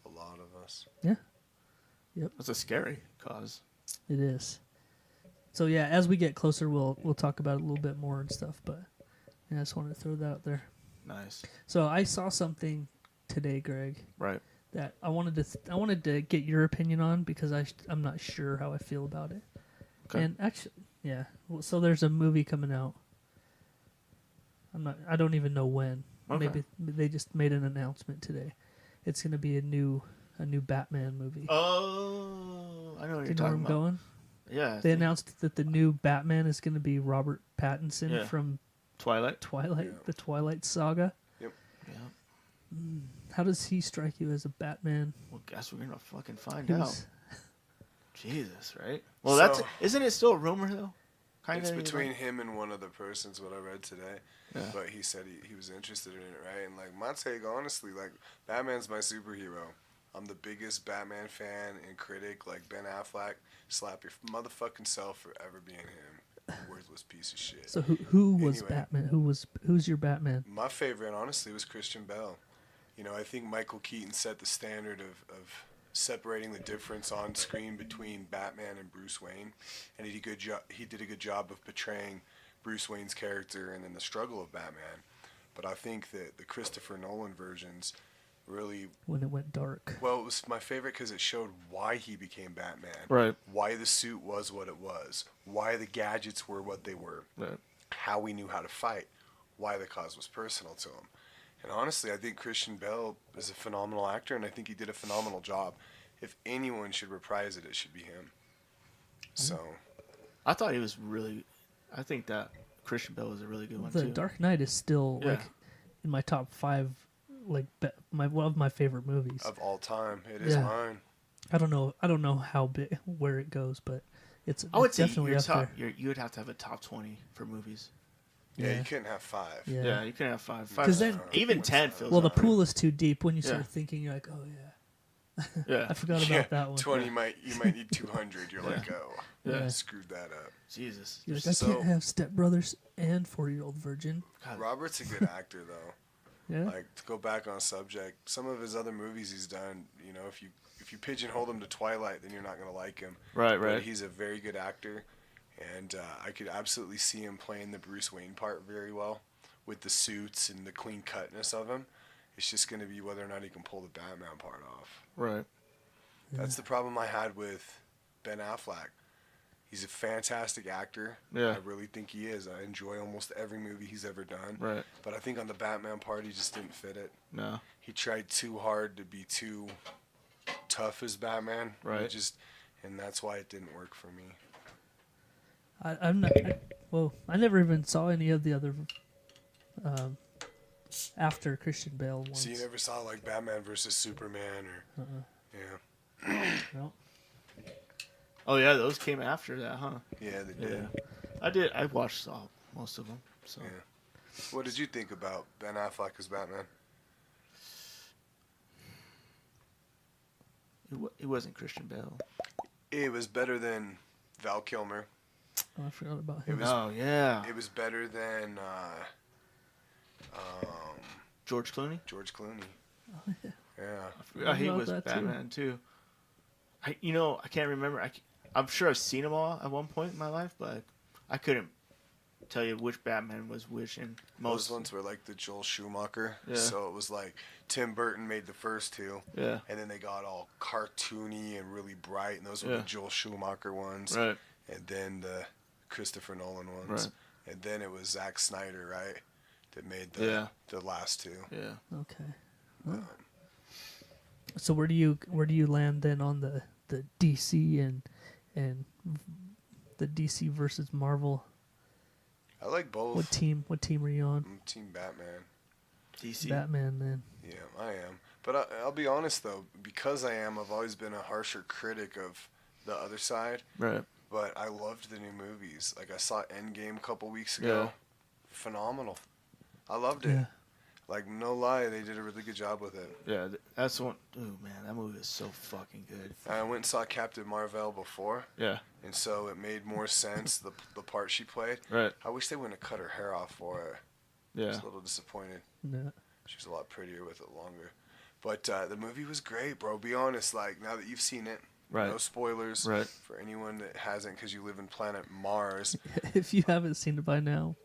a lot of us. Yeah, It's a scary cause. it is. So yeah, as we get closer, we'll talk about it a little bit more and stuff. But yeah, I just wanted to throw that out there. Nice. So I saw something today, Greg, Right. that I wanted to get your opinion on, because I'm not sure how I feel about it. Okay. And actually, yeah. So there's a movie coming out. I don't even know when. Okay. Maybe they just made an announcement today. It's going to be a new Batman movie. Oh, I know what Do you're you know where talking I'm about. going? Yeah. I They think announced that the new Batman is going to be Robert Pattinson Yeah. from Twilight. Twilight, Yeah. the Twilight Saga. Yep. Yeah. How does he strike you as a Batman? Well, guess we're gonna fucking find He out. was- Jesus, right? Well, So- isn't it still a rumor though? It's Kinda, between him and one other person's what I read today. Yeah. But he said he was interested in it, right? And like my take, honestly, like Batman's my superhero. I'm the biggest Batman fan and critic. Like Ben Affleck, slap your motherfucking self for ever being him. worthless piece of shit. So who was Anyway. Batman? Who's your Batman? My favorite, honestly, was Christian Bale. You know, I think Michael Keaton set the standard of separating the difference on screen between Batman and Bruce Wayne, and he did a good job of portraying Bruce Wayne's character and then the struggle of Batman. But I think that the Christopher Nolan versions really, When it went dark. well, it was my favorite because it showed why he became Batman, Right. why the suit was what it was, why the gadgets were what they were, Right. how he knew how to fight, why the cause was personal to him. And honestly, I think Christian Bale is a phenomenal actor, and I think he did a phenomenal job. If anyone should reprise it, it should be him. So, I thought he was really. I think that Christian Bale was a really good one The too. Dark Knight is still Yeah. like in my top 5, like one of my favorite movies. of all time, it is Yeah. mine. I don't know how big where it goes, but it's I would it's say definitely your up top. there. You would have to have a top 20 for movies. Yeah, Yeah. you couldn't have 5. Yeah. Yeah, you can have 5. 'Cause then- even 10 feels. Well, the alright. pool is too deep. When you Yeah. start thinking, you're like, oh yeah, Yeah. I forgot about Yeah, that one. 20, you might need 200. You're like, oh, Yeah. screwed that up. Jesus. You're like, There's I So- can't have stepbrothers and 4-year-old virgin. God, Robert's a good actor, though. Yeah. Like, to go back on subject, some of his other movies he's done, you know, if you pigeonhole him to Twilight, then you're not going to like him. Right, But right. he's a very good actor, and I could absolutely see him playing the Bruce Wayne part very well with the suits and the clean cutness of him. It's just going to be whether or not he can pull the Batman part off. Right. That's the problem I had with Ben Affleck. He's a fantastic actor. Yeah. I really think he is. I enjoy almost every movie he's ever done. Right. But I think on the Batman part, he just didn't fit it. No. He tried too hard to be too tough as Batman. Right. And that's why it didn't work for me. I'm not. I never even saw any of the other after Christian Bale ones. So you never saw like Batman versus Superman or yeah. No. Oh yeah, those came after that, huh? Yeah, they Yeah. did. I did. I watched most of them. So Yeah. What did you think about Ben Affleck as Batman? it wasn't Christian Bale. It was better than Val Kilmer. Oh, I forgot about It him. was Oh yeah. it was better than George Clooney. George Clooney. Yeah. I forgot he about was that, too. Batman too. I can't remember. I'm sure I've seen them all at one point in my life, but I couldn't tell you which Batman was which in most. Those ones were like the Joel Schumacher. Yeah. So it was like Tim Burton made the first two. Yeah. And then they got all cartoony and really bright, and those were Yeah. the Joel Schumacher ones. Right. And then the Christopher Nolan ones. Right. And then it was Zack Snyder, right? That made Yeah. the last two. Yeah. Okay. So where do you land then on the DC and the DC versus Marvel? I like both. What team are you on? I'm Team Batman. DC. Batman then. Yeah, I am. But I'll be honest, though, because I've always been a harsher critic of the other side. Right. But I loved the new movies. Like, I saw Endgame a couple weeks ago. Yeah. Phenomenal. I loved it. Yeah. Like, no lie, they did a really good job with it. Yeah. That's one. Oh man, that movie is so fucking good. I went and saw Captain Marvel before, Yeah. and so it made more sense, the part she played. Right. I wish they wouldn't have cut her hair off for her. I Yeah. was a little disappointed. No. She was a lot prettier with it longer. But the movie was great, bro. Be honest, like, now that you've seen it, Right. no spoilers Right. for anyone that hasn't, because you live in planet Mars. If you haven't seen it by now,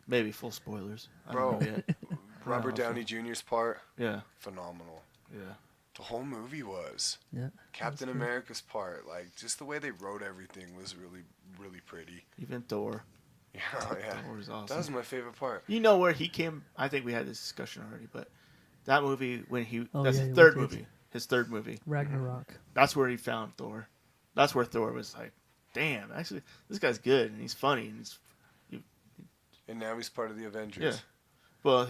Maybe full spoilers. I Bro. don't know yet. Robert Yeah, Downey Jr.'s part, Yeah. phenomenal. Yeah. The whole movie was. yeah. Captain That's good. America's part, like, just the way they wrote everything was really, really pretty. Even Thor. Yeah, yeah. Thor was awesome. That was my favorite part. You know where he came? I think we had this discussion already, but that movie when he Oh, that's yeah, his we third did. movie. His third movie. Ragnarok. That's where he found Thor. That's where Thor was like, damn, actually this guy's good and he's funny and he's And now he's part of the Avengers. yeah. Well,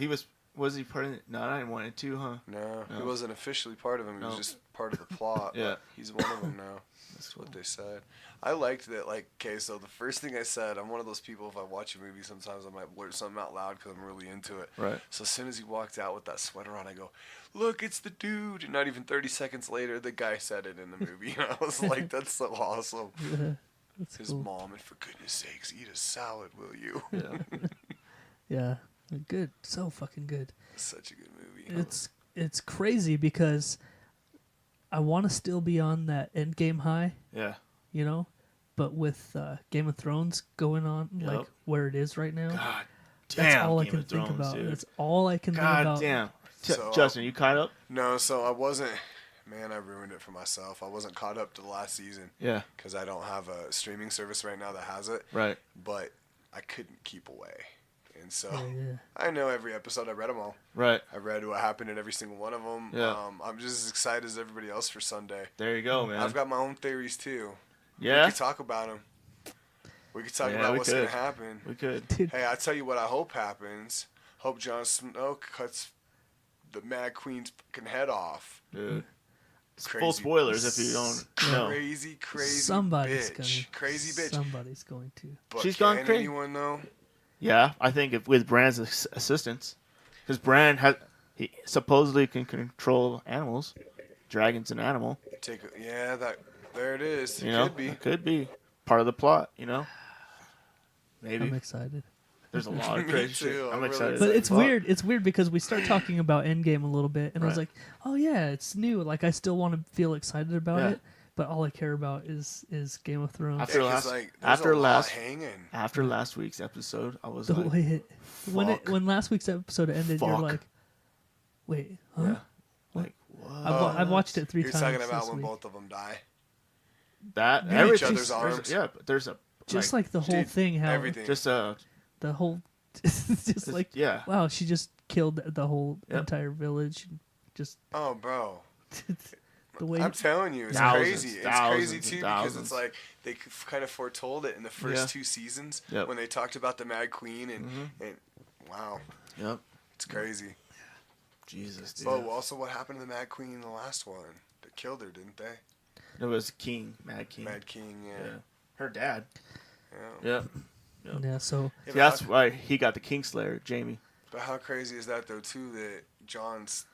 was he part of it? No, I didn't want it too, huh? No, he No. wasn't officially part of him. He was No. just part of the plot. Yeah. But he's one of them now. That's what they said. I liked that, like, okay, so the first thing I said, I'm one of those people, if I watch a movie, sometimes I might blurt something out loud because I'm really into it. Right. So as soon as he walked out with that sweater on, I go, look, it's the dude. And not even 30 seconds later, the guy said it in the movie. And I was like, that's so awesome. That's His cool. mom, and for goodness sakes, eat a salad, will you? Yeah. Yeah, good. So fucking good. Such a good movie. It's crazy because I want to still be on that Endgame high, Yeah. you know, but with Game of Thrones going on like Yep. where it is right now, God that's damn. all I Game can of think Thrones, about. dude. That's all I can think God about. damn. So, Justin, you caught up? No, so I wasn't. Man, I ruined it for myself. I wasn't caught up to the last season Yeah. because I don't have a streaming service right now that has it. Right. But I couldn't keep away. And so Yeah. I know every episode. I read them all. Right. I read what happened in every single one of them. Yeah. I'm just as excited as everybody else for Sunday. There you go, man. I've got my own theories too. Yeah. We could talk about them. We could talk Yeah, about we what's could. going to happen. We could. Dude, Hey, I tell you what I hope happens. Hope Jon Snow cuts the Mad Queen's fucking head off. Dude. Crazy. Full spoilers if you don't know. Crazy somebody's bitch. Crazy bitch. Somebody's going to. But She's can gone crazy. anyone know? Yeah, I think if with Bran's assistance, because Bran he supposedly can control animals, dragon's an animal. There it is. You It know, could be. it could be part of the plot. You know, maybe I'm excited. there's a lot of Me crazy too, shit. I'm I'm really excited. But as it's fuck. weird. It's weird because we start talking about Endgame a little bit, and I was Right. like, "Oh yeah, it's new." Like I still want to feel excited about Yeah. it, but all I care about is Game of Thrones. After Yeah, 'cause, last- like, there's after a lot last- hanging. After last week's episode, I was The like, way it, fuck. when last week's episode ended, you're Fuck. like, "Wait, huh?" yeah, like what? I've watched it 3 You're times. talking about this when week. both of them die. that in each everything- other's there's- arms. Yeah, but there's a Just like the whole Dude, thing, how everything. just the whole, just like, yeah. wow, she just killed the whole Yep. entire village. Just Oh, bro. the way I'm telling you, it's Thousands, crazy. It's thousands crazy and too because thousands. it's like they kind of foretold it in the first Yeah. 2 seasons Yep. when they talked about the Mad Queen and wow, Yep. it's crazy. Jesus, dude. But also, what happened to the Mad Queen in the last one? They killed her, didn't they? It was King, Mad King. Mad King, Yeah. yeah. Her dad. Yeah. Yep. yeah. So Yeah, See, but that's how- why he got the Kingslayer, Jamie. But how crazy is that though, too? That John's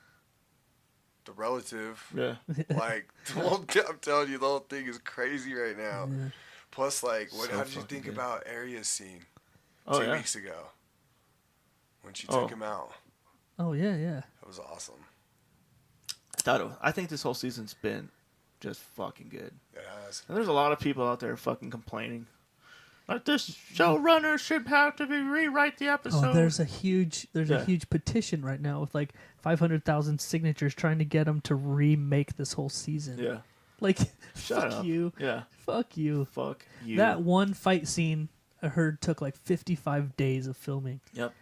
the relative. Yeah. Like, I'm telling you, the whole thing is crazy right now. yeah. Plus, like, So how did you fucking think good. about Arya's scene Oh 2 yeah. weeks ago when she Oh. took him out? Oh yeah, yeah. That was awesome. I think this whole season's been just fucking good. It has. And there's a lot of people out there fucking complaining. Like this showrunner should have to rewrite the episode. Oh, there's a huge Yeah. petition right now with like 500,000 signatures trying to get them to remake this whole season. Yeah. Like, Shut fuck up. you, Yeah. fuck you. Fuck you. That one fight scene I heard took like 55 days of filming. Yep.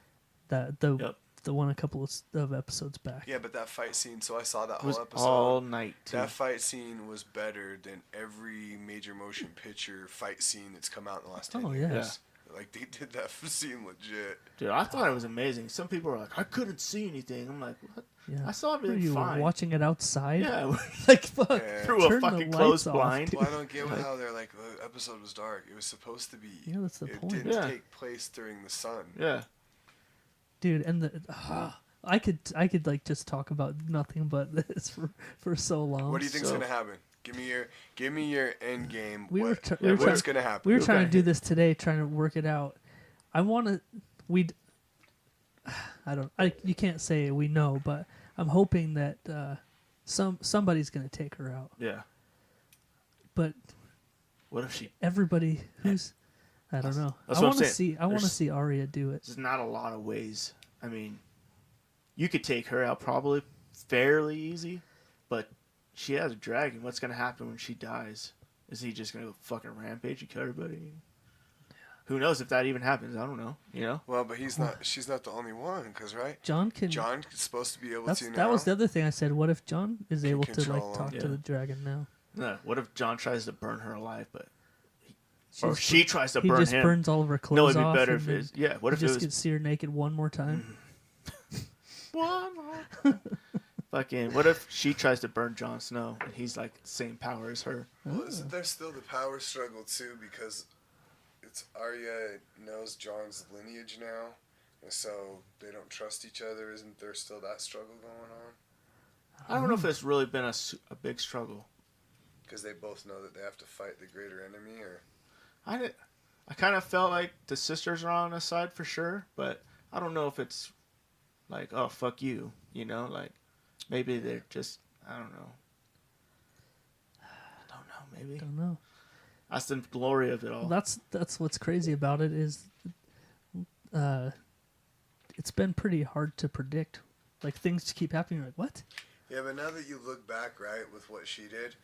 The one a couple of episodes back. Yeah, but that fight scene, so I saw that It was whole episode. all night. Too. That fight scene was better than every major motion picture fight scene that's come out in the last 10 Oh, years. yeah. Like, they did that scene legit. Dude, I thought it was amazing. Some people were like, I couldn't see anything. I'm like, what? Yeah. I saw Were everything you fine. watching it outside? Yeah. Like, fuck. Yeah. Through a Turn the fucking lights closed off, blind. dude. Well, I don't get how they're like, the episode was dark. It was supposed to be. Yeah, that's the it point. didn't Yeah. take place during the sun. Yeah. Dude, and I could like just talk about nothing but this for so long. What do you think's So- gonna happen? Give me your end game. We were What, tr- we were what's try- gonna happen? We were trying to Okay. do this today, trying to work it out. I want to. You can't say we know, but I'm hoping that somebody's gonna take her out. Yeah. But What if she? everybody who's, I don't know. That's I what I'm want to saying. see. I want to There's- see Arya do it. There's not a lot of ways. I mean, you could take her out probably fairly easy, but she has a dragon. What's gonna happen when she dies? Is he just gonna go fucking rampage and kill everybody? Who knows if that even happens? I don't know. You know? Well, but he's not. She's not the only one, cause right? John can. John's supposed to be able That's, to now. that was the other thing I said. What if John is Can able to control like talk him. to Yeah. the dragon now? No. What if John tries to burn her alive, but She's- or she tries to he burn just him? burns all of her No, clothes it'd be off. better and if then it's yeah. What you if it just was could see her naked one more time? one more? Fucking. What if she tries to burn Jon Snow and he's like the same power as her? Well, isn't there still the power struggle too? Because it's Arya knows John's lineage now, and so they don't trust each other. Isn't there still that struggle going on? I don't know if it's really been a big struggle. Because they both know that they have to fight the greater enemy, or I kind of felt like the sisters are on his side for sure, but I don't know if it's like, oh, fuck you, you know, like maybe they're just, I don't know. Maybe. Don't know. That's the glory of it all. Well, that's what's crazy about it is, it's been pretty hard to predict. Like things just keep happening. You're like, what? Yeah, but now that you look back, right, with what she did,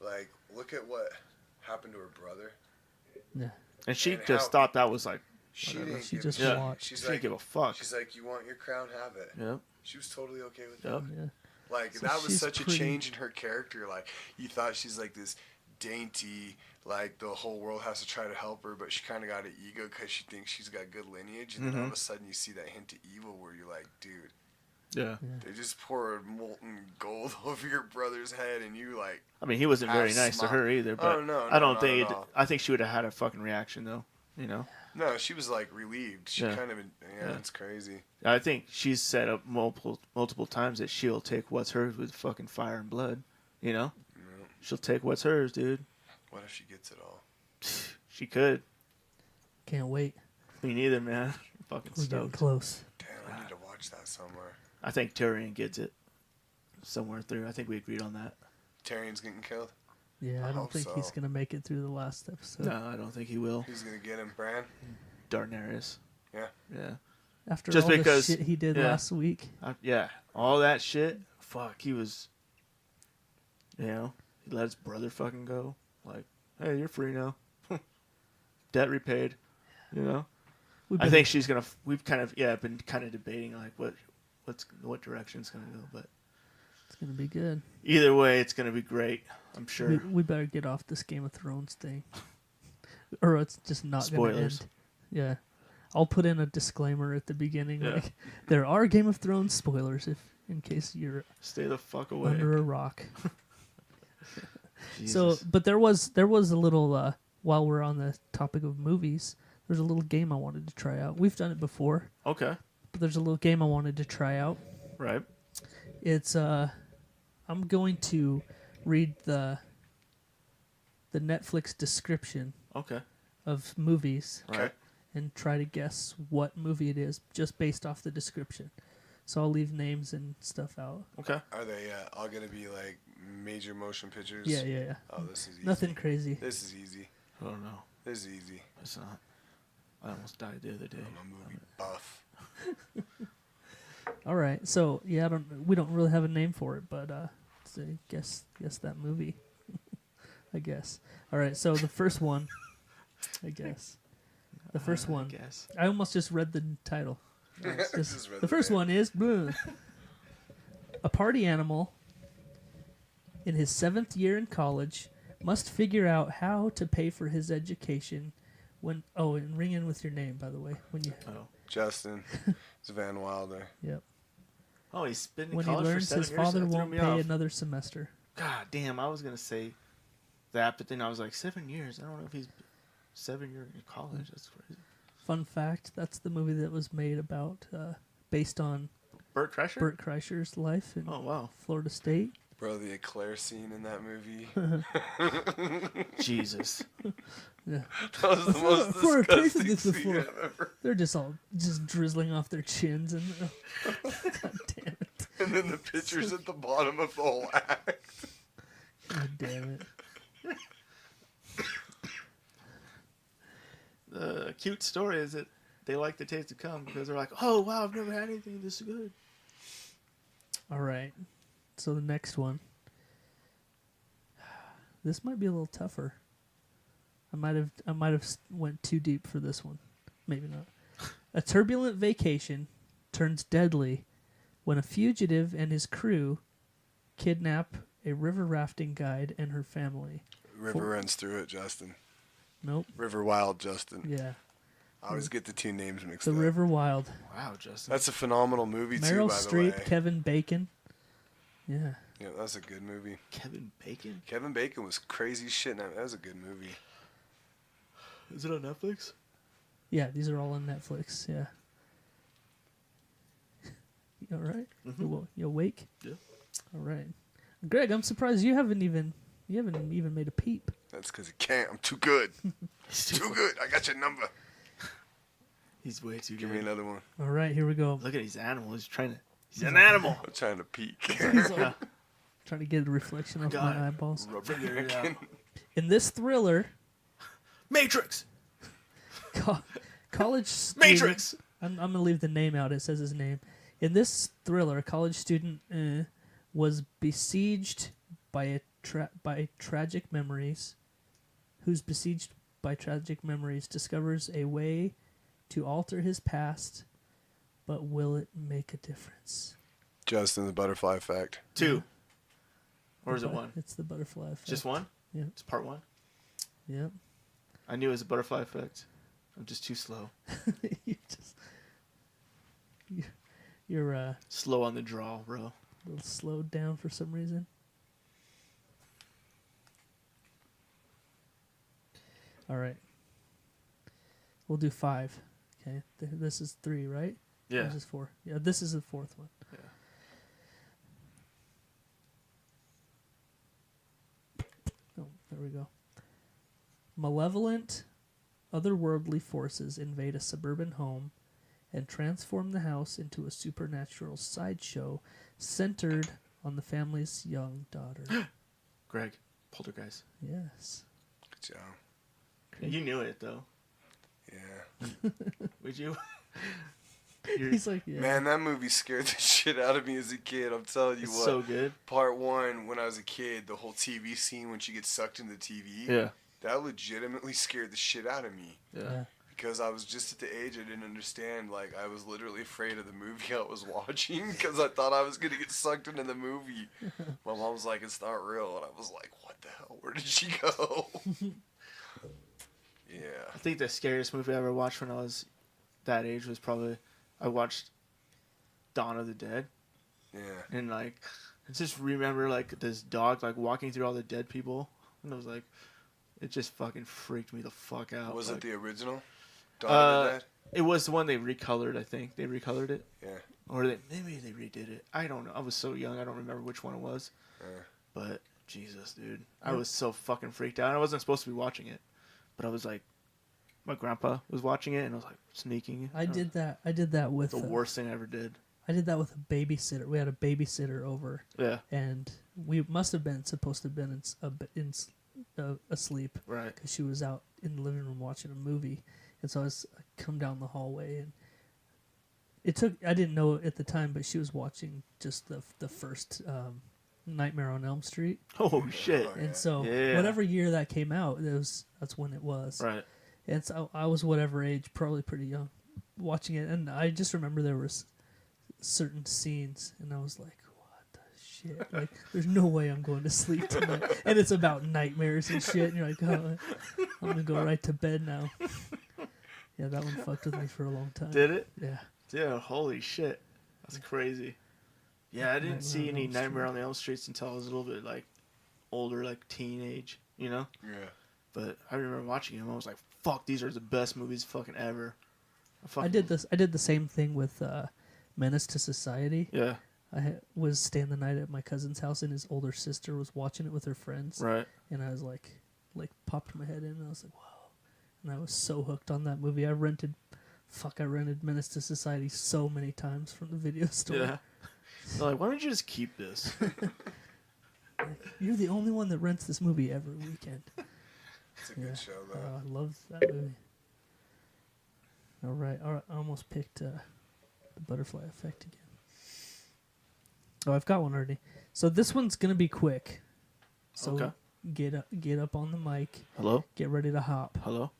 like look at what happened to her brother. Yeah. And she And just how- thought that was like, She whatever. didn't. She give just a shit. watched. She's She like, didn't give a fuck. she's like, you want your crown, have it. Yep. She was totally okay with Yep. that. Yeah. Like So that was she's such a pretty- change in her character. Like you thought she's like this dainty, like the whole world has to try to help her, but she kind of got an ego because she thinks she's got good lineage, and then all of a sudden you see that hint of evil where you're like, dude, Yeah. they just poured molten gold over your brother's head, and you like, I mean, he wasn't very half nice to smile. her either, but Oh, no, I don't not think at it, all. I think she would have had a fucking reaction though, you know? no, she was like relieved. She Yeah. kind of, Yeah. it's crazy. I think she's said up multiple times that she'll take what's hers with fucking fire and blood, you know? Yeah. She'll take what's hers, dude. What if she gets it all? She could. Can't wait. Me neither, man. I'm fucking We're getting stoked. close. Damn, I need to watch that somewhere. I think Tyrion gets it somewhere through. I think we agreed on that. Tyrion's getting killed. Yeah, I don't hope think he's so. gonna make it through the last episode. No, I don't think he will. Who's gonna get him, Bran? Daenerys. Yeah. Yeah. After Just all because- the shit he did yeah. last week. Yeah. All that shit. Fuck. He was. You know, he let his brother fucking go. Like, hey, you're free now. Debt repaid. You know. We've I been- think she's gonna. We've kind of been kind of debating like what direction it's gonna go, but it's gonna be good. either way, it's gonna be great. I'm sure. We better get off this Game of Thrones thing, or it's just not gonna Spoilers. end. Yeah, I'll put in a disclaimer at the beginning. Yeah. Like, there are Game of Thrones spoilers, if in case you're Stay the fuck away. under a rock. Jesus. So, but there was a little while we're on the topic of movies. There's a little game I wanted to try out. We've done it before, Okay. but there's a little game I wanted to try out. Right. It's I'm going to read the Netflix description Okay. of movies Right. and try to guess what movie it is just based off the description. So I'll leave names and stuff out. Okay. Are they all gonna be like major motion pictures? Yeah. Oh, this is easy. Nothing crazy. This is easy. I don't know. This is easy. It's not. I almost died the other day. I'm a movie buff. All right. So yeah, we don't really have a name for it, but so guess that movie. I guess. All right. So the first one, I guess. The first I one. guess. I almost just read the title. Just read The first name. one is a party animal in his 7th year in college must figure out how to pay for his education when and ring in with your name, by the way, when you Oh. Justin. It's Van Wilder. yep Oh, he's been in when he college for learns 7 his years? father That threw won't me pay off. another semester. God damn, I was gonna say that, but then I was like, 7 years. I don't know if he's 7 years in college. That's crazy. Fun fact: that's the movie that was made about based on Burt Kreischer. Burt Kreischer's life in Oh wow. Florida State. Bro, the eclair scene in that movie. Jesus. Yeah, That was the most I've never tasted disgusting this scene before. I've ever. they're just drizzling off their chins and God damn it! And then the pictures at the bottom of the whole act. God damn it! The cute story is that they like the taste of cum because they're like, oh wow, I've never had anything this good. All right. So the next one. This might be a little tougher. I might have went too deep for this one. Maybe not. A turbulent vacation turns deadly when a fugitive and his crew kidnap a river rafting guide and her family. River runs through it, Justin. Nope. River Wild, Justin. Yeah. I always get the two names mixed The up. River Wild. Wow, Justin. That's a phenomenal movie too, Meryl by Streep, the way. Kevin Bacon. Yeah. Yeah, that's a good movie. Kevin Bacon. Kevin Bacon was crazy shit. That was a good movie. Is it on Netflix? Yeah, these are all on Netflix. Yeah. You all right? You awake? Yeah. All right. Greg, I'm surprised you haven't even made a peep. That's because he can't. I'm too good. Too good. I got your number. He's way too Give good. me another one. All right, here we go. Look at his animal. He's an animal. I'm trying to peek. He's like, trying to get a reflection of my eyeballs. Figure it out. In this thriller, Matrix. college student, Matrix. I'm going to leave the name out. It says his name. In this thriller, a college student was besieged by tragic memories. Who's besieged by tragic memories discovers a way to alter his past, but will it make a difference? Justin, the butterfly effect. 2. Or is it 1? It's the butterfly effect. Just 1? Yeah. It's part 1. Yep. I knew it was a butterfly effect. I'm just too slow. You're Slow on the draw, bro. a little slowed down for some reason. All right. We'll do 5. Okay. This is 3, right? Yeah. Or is this 4? Yeah, this is the 4th one. Yeah. Oh, there we go. Malevolent, otherworldly forces invade a suburban home and transform the house into a supernatural sideshow centered on the family's young daughter. Greg, Poltergeist. Yes. Good job. You knew it, though. Yeah. Would you? He's like, yeah. Man, that movie scared the shit out of me as a kid. I'm telling you It's what. so good. Part 1, when I was a kid, the whole TV scene when she gets sucked into the TV. Yeah. That legitimately scared the shit out of me. Yeah. Because I was just at the age I didn't understand. Like, I was literally afraid of the movie I was watching because I thought I was going to get sucked into the movie. My mom was like, it's not real. And I was like, what the hell? Where did she go? Yeah. I think the scariest movie I ever watched when I was that age was probably I watched Dawn of the Dead. Yeah. And like I just remember like this dog like walking through all the dead people, and I was like, it just fucking freaked me the fuck out. Was like, it the original? Dawn of the Dead? It was the one they recolored. I think they recolored it, Yeah. or maybe they redid it. I don't know. I was so young. I don't remember which one it was. But Jesus, dude, I was so fucking freaked out. I wasn't supposed to be watching it, but I was like, my grandpa was watching it, and I was like sneaking. I did that with The worst thing I ever did. I did that with a babysitter. We had a babysitter over. Yeah. And we must have been supposed to have been asleep. Right. Because she was out in the living room watching a movie, and so I come down the hallway, and I didn't know it at the time, but she was watching just the first Nightmare on Elm Street. Oh shit. And so Yeah. whatever year that came out, that's when it was. Right. And so I was whatever age, probably pretty young, watching it, and I just remember there was certain scenes, and I was like, "What the shit? Like, there's no way I'm going to sleep tonight." And it's about nightmares and shit, and you're like, "Oh, I'm gonna go right to bed now." Yeah, that one fucked with me for a long time. Did it? Yeah. Dude, holy shit. That's crazy. Yeah, I didn't see any Nightmare on the Elm Streets until I was a little bit like older, like teenage, you know? Yeah. But I remember watching them. I was like, "Fuck, these are the best movies fucking ever." I did the same thing with Menace to Society. Yeah. I was staying the night at my cousin's house, and his older sister was watching it with her friends. Right. And I was like popped my head in, and I was like, "Wow!" And I was so hooked on that movie. I rented Menace to Society so many times from the video store. Yeah. They're like, "Why don't you just keep this?" You're the only one that rents this movie every weekend. It's a good show, though. I love that movie. All right. I almost picked the butterfly effect again. Oh, I've got one already. So this one's gonna be quick. So Okay. get up on the mic. Hello? Get ready to hop. Hello?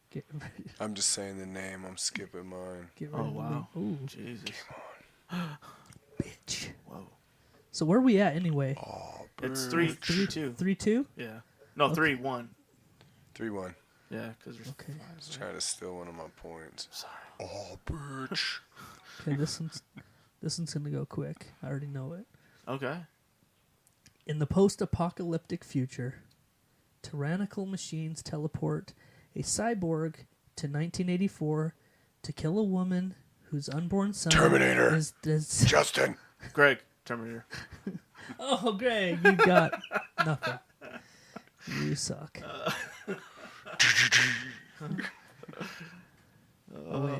Get ready. I'm just saying the name. I'm skipping mine. Get ready. Oh, wow. Ooh, Jesus. bitch. Whoa. So where are we at anyway? Oh, It's bird. 3-2. 3-2. Yeah. No, Okay. 3-1. 3-1. Yeah, because we're Okay. I was trying to steal one of my points. sorry. Oh, bitch. Okay. This one's gonna go quick. I already know it. Okay. In the post-apocalyptic future, tyrannical machines teleport a cyborg to 1984 to kill a woman whose unborn son Terminator. is Justin. Greg, Terminator. Oh, Greg, you got nothing. You suck. Oh, wait.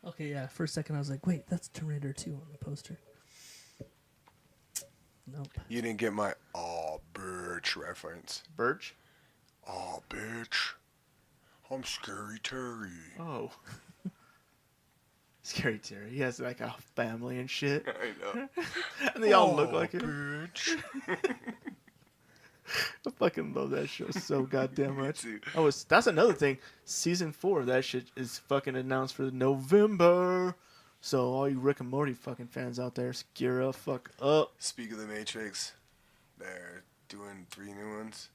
Okay, yeah. For a second, I was like, wait, that's Terminator 2 on the poster. Nope. You didn't get my "aw, bitch" reference. Birch? Aw, bitch. I'm Scary Terry. Oh. Scary Terry. He has like a family and shit. I know. And they all look like him. Bitch. I fucking love that show so goddamn Me much. too. Oh, that's another thing. Season 4 of that shit is fucking announced for November. So all you Rick and Morty fucking fans out there, gear up, fuck up. Speak of the Matrix, they're doing 3 new ones.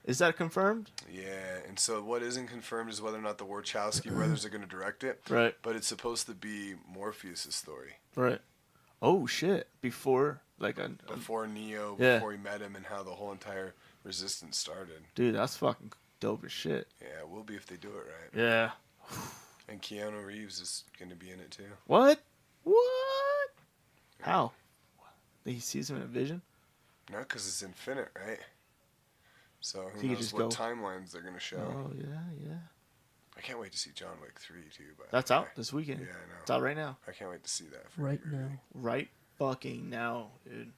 Is that confirmed? Yeah, and so what isn't confirmed is whether or not the Wachowski brothers are going to direct it. Right. But it's supposed to be Morpheus' story. Right. Oh shit! Before Before Neo, Yeah. before he met him, and how the whole entire resistance started. dude, that's fucking dope as shit. Yeah, it will be if they do it right. Yeah. And Keanu Reeves is going to be in it too. What? What? How? He sees him in a vision. No, because it's infinite, right? So who He could knows just what go- timelines they're going to show. Oh yeah. I can't wait to see John Wick 3 too. By That's the way. out this weekend. Yeah, I know. It's out right now. I can't wait to see that. For Right you. now. Right fucking now, dude.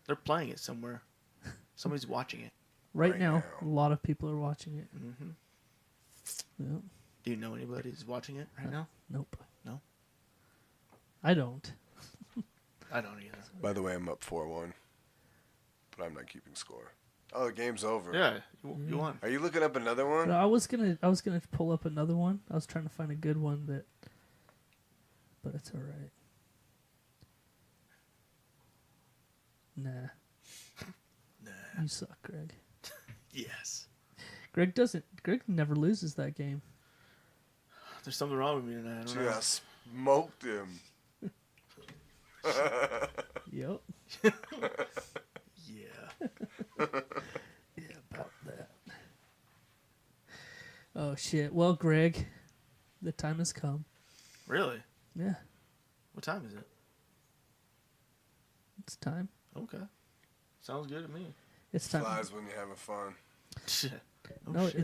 They're playing it somewhere. Somebody's watching it. Right Right now, now. a lot of people are watching it. Mm-hmm. Yep. Do you know anybody who's watching it right now? Nope. No. I don't. I don't either. By the way, I'm up 4-1, but I'm not keeping score. Oh, the game's over. Yeah, you won. Are you looking up another one? No, I was gonna pull up another one. I was trying to find a good one but it's all right. Nah. You suck, Greg. Yes. Greg never loses that game. There's something wrong with me tonight. I don't Dude, know. I smoked him. Yep. Yeah. Yeah, about that. Oh shit. Well, Greg, the time has come. Really? Yeah, What time is it? it's time. Okay. Sounds good to me. It's time. Flies when you're having fun. Shit. Oh, No, shit.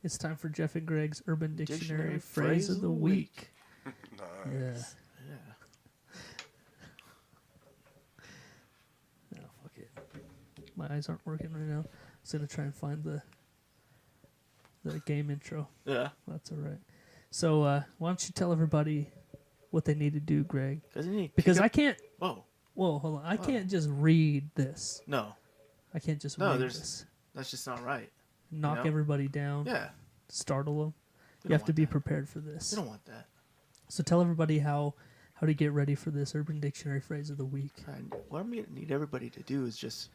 it's time for Jeff and Greg's Urban Dictionary, Dictionary phrase of the week. Nice. Yeah. Yeah. No, fuck it. My eyes aren't working right now. I was gonna try and find the game intro. Yeah. That's all right. So why don't you tell everybody what they need to do, Greg? Because I can't. Whoa. Whoa, hold on. I can't just read this. No. I can't just No, read there's- this. That's just not right. Knock know? everybody down. Yeah. Startle them. We You have don't to want be that. prepared for this. You don't want that. So tell everybody how to get ready for this Urban Dictionary phrase of the week. And what I'm gonna need everybody to do is just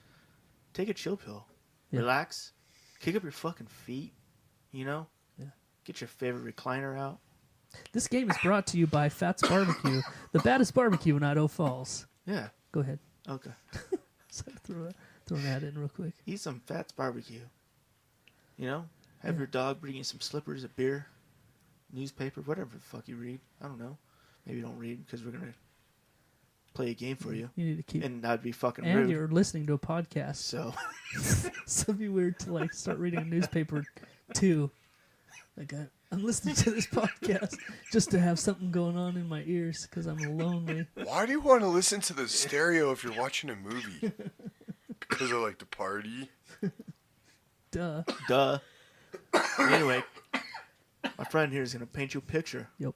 take a chill pill, Yeah. relax, kick up your fucking feet, you know, Yeah. get your favorite recliner out. This game is brought to you by PHATZZ Barbecue, the baddest barbecue in Idaho Falls. Yeah. Go ahead. Okay. So throw that in real quick. Eat some PHATZZ barbecue. You know, have Yeah. your dog bring you some slippers, a beer, newspaper, whatever the fuck you read. I don't know. Maybe don't read because we're gonna play a game for you, You need to keep. and that'd be fucking And rude. you're listening to a podcast, So so it'd be weird to like start reading a newspaper too. Like I'm listening to this podcast just to have something going on in my ears because I'm lonely. Why do you want to listen to the stereo if you're watching a movie? Because of like the party? Duh. duh. Anyway, my friend here is gonna paint you a picture. Yep.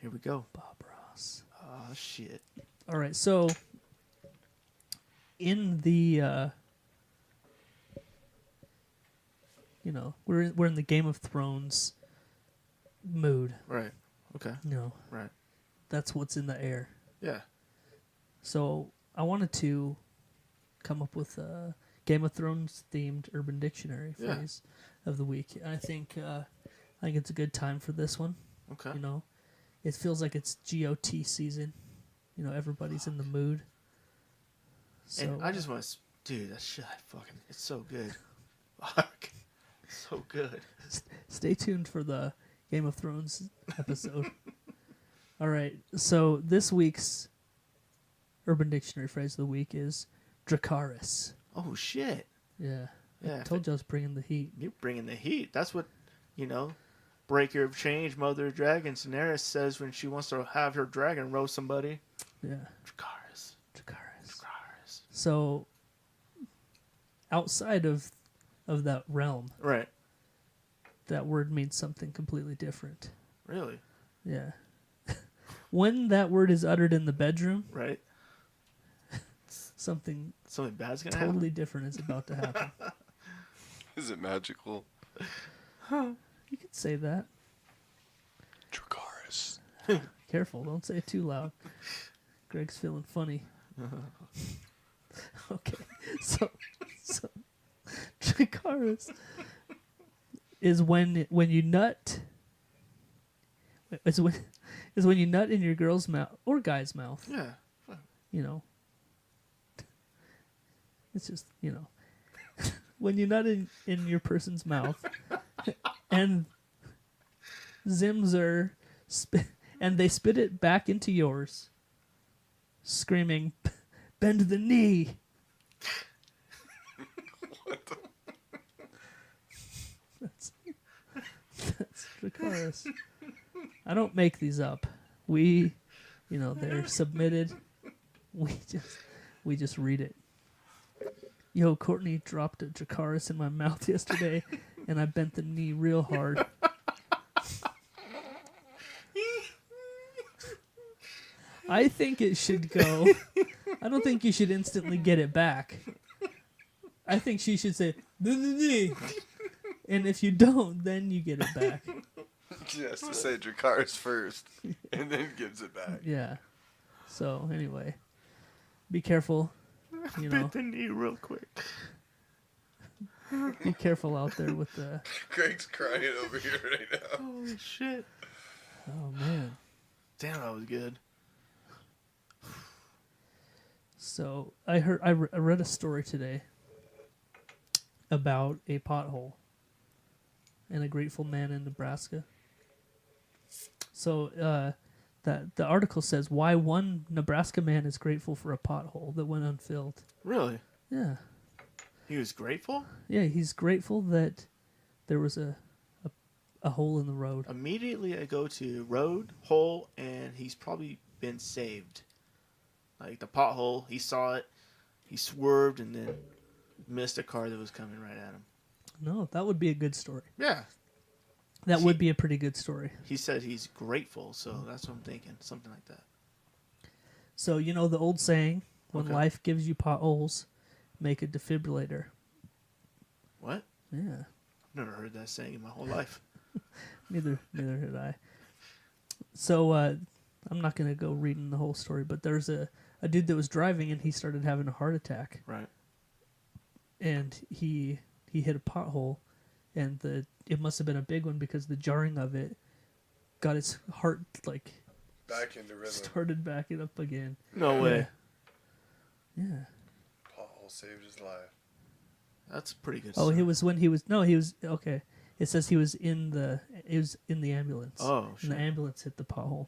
Here we go. Bob Ross. Oh shit. All right, so in the we're in the Game of Thrones mood. Right. Okay. No, Right. that's what's in the air. Yeah. So I wanted to come up with a Game of Thrones themed Urban Dictionary Yeah. phrase of the week. And I think it's a good time for this one. Okay. You know, it feels like it's GOT season. You know, everybody's in the mood. So And I just want to, dude, that shit, it's so good. Fuck. So good. stay tuned for the Game of Thrones episode. All right, so this week's Urban Dictionary phrase of the week is Dracarys. Oh shit. Yeah. Yeah, I told you I was bringing the heat. You're bringing the heat. That's what, Breaker of Change, Mother of Dragons, Daenerys says when she wants to have her dragon roast somebody. Yeah. Dracarys. So, outside of that realm, Right. that word means something completely different. Really? Yeah. When that word is uttered in the bedroom, Right. something bad's gonna totally different is about to happen. Is it magical? You could say that. Dracarys. Careful, don't say it too loud. Greg's feeling funny. Okay, so Dracarys is when you nut. Is when you nut in your girl's mouth or guy's mouth. Yeah. You know. It's just, when you nut in your person's mouth and Zims are and they spit it back into yours, screaming, "Bend the knee." What the? That's Dracarys. I don't make these up. They're submitted. We just read it. Yo, Courtney dropped a Dracarys in my mouth yesterday, and I bent the knee real hard. I think it should go. I don't think you should instantly get it back. I think she should say, "Knee." And if you don't, then you get it back. She has to say Dracarys first, and then gives it back. Yeah. So, anyway, be careful. Bend the knee real quick. Be careful out there with the... Greg's crying over here right now. Holy shit. Oh, man. Damn, that was good. So, I read a story today about a pothole and a grateful man in Nebraska. So, the article says why one Nebraska man is grateful for a pothole that went unfilled. Really? Yeah. He was grateful? Yeah, he's grateful that there was a hole in the road. Immediately I go to road, hole, and he's probably been saved. Like the pothole, he saw it, he swerved, and then missed a car that was coming right at him. No, that would be a good story. Yeah. That would be a pretty good story. He said he's grateful, so that's what I'm thinking. Something like that. So, the old saying, when Okay. life gives you potholes, make a defibrillator. What? Yeah. I've never heard that saying in my whole life. Neither did I. So, I'm not going to go reading the whole story, but there's a dude that was driving and he started having a heart attack. Right. And he hit a pothole, and it must have been a big one because the jarring of it got his heart Back into rhythm. started backing up again. No way. Yeah. Pothole saved his life. That's a pretty good Oh, story. he was okay. It says he was in the ambulance. Oh, and the shit. ambulance hit the pothole.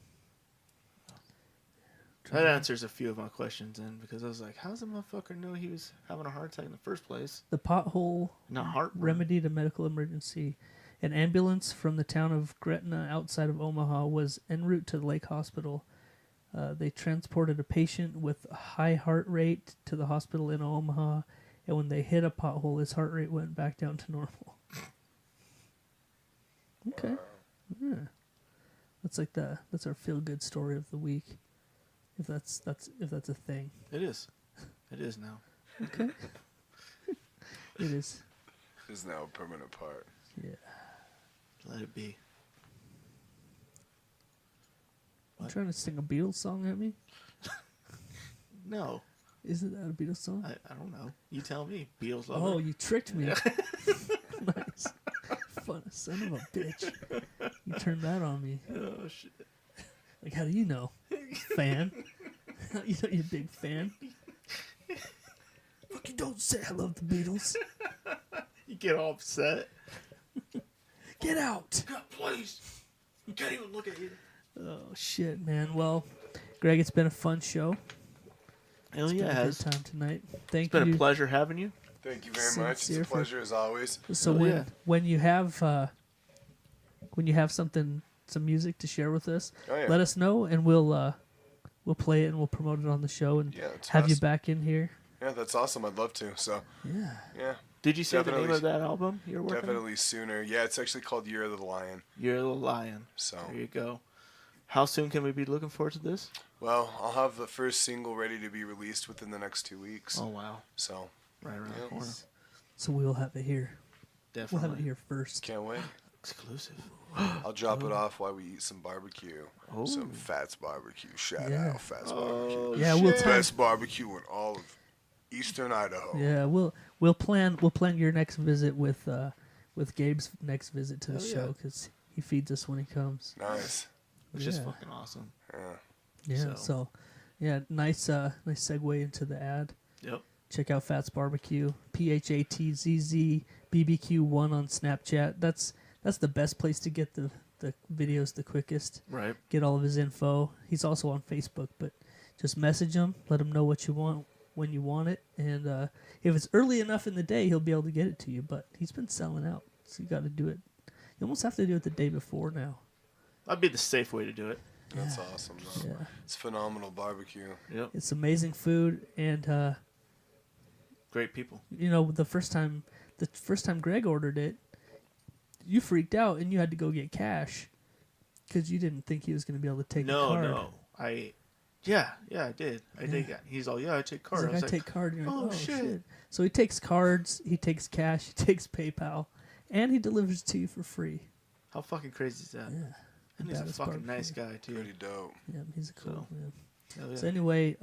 That answers a few of my questions then, because I was like, how's the motherfucker know he was having a heart attack in the first place? The pothole Not heartburn. remedied a medical emergency. An ambulance from the town of Gretna outside of Omaha was en route to the Lake Hospital. They transported a patient with a high heart rate to the hospital in Omaha, and when they hit a pothole, his heart rate went back down to normal. Okay. Yeah. That's our feel good story of the week. If that's a thing. It is. It is now. Okay. It is. Is now a permanent part. Yeah. Let it be. You trying to sing a Beatles song at me? No. Isn't that a Beatles song? I don't know. You tell me. Beatles lover. Oh, you tricked me. Nice. Fun son of a bitch. You turned that on me. Oh, shit. Like, how do you know? Fan? You know you're a big fan? Fucking don't say I love the Beatles. You get all upset. Get out! God, please. I can't even look at you. Oh, shit, man. Well, Greg, it's been a fun show. Hell It's yeah, been it a has. good time tonight. Thank It's been you. a pleasure having you. Thank you very much. It's Sincere a for- pleasure as always. So Oh, yeah. when you have something, some music to share with us, Oh, yeah. let us know and we'll play it and we'll promote it on the show and Yeah, that's have you awesome. back in here. Yeah, that's awesome. I'd love to. So, yeah, Did you say the name Definitely. of that album you're working on? definitely sooner. Yeah, it's actually called Year of the Lion. You're the Lion. So, There you go. How soon can we be looking forward to this? well, I'll have the first single ready to be released within the next 2 weeks. Oh, wow. So, Right around the Yep. corner. So we'll have it here. Definitely. We'll have it here first. can't wait. Exclusive. I'll drop it off while we eat some barbecue. Oh. Some Fats barbecue. Shout Yeah. out Fats barbecue. Yeah, we'll shit. tell. Best barbecue in all of Eastern Idaho. Yeah, we'll plan your next visit with Gabe's next visit to the Oh, yeah. show because he feeds us when he comes. Nice. Which is Yeah. fucking awesome. Yeah. Yeah. So, yeah, nice segue into the ad. Yep. Check out Fats Barbecue, PHATZZ BBQ1 on Snapchat. That's the best place to get the videos the quickest. Right. Get all of his info. He's also on Facebook, but just message him, let him know what you want when you want it, and if it's early enough in the day, he'll be able to get it to you. But he's been selling out, so you got to do it. You almost have to do it the day before now. That'd be the safe way to do it. That's awesome, though. Yeah, It's phenomenal barbecue. Yep. it's amazing food, and Great people. you know the first time Greg ordered it, you freaked out and you had to go get cash because you didn't think he was going to be able to take the card. No. Yeah, I did. I did. He's all, yeah, I take He's card. like, I was I take card. And you're like, oh, oh shit. shit. So he takes cards, he takes cash, he takes PayPal, and he delivers it to you for free. how fucking crazy is that? Yeah. And he's a Baddest fucking barbecue. nice guy, too. Pretty dope. Yeah, he's a cool So, man. Hell yeah. So anyway,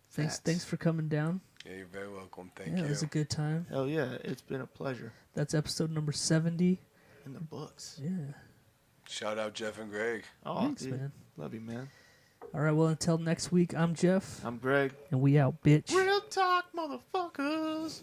Fats. thanks for coming down. Yeah, you're very welcome. Thank Yeah, you. it was a good time. Hell yeah, it's been a pleasure. That's episode number 70. In the books. Yeah. Shout out Jeff and Greg. Oh, Thanks, dude. man. Love you, man. All right, well, until next week, I'm Jeff, I'm Greg. and we out, bitch. Real talk, motherfuckers.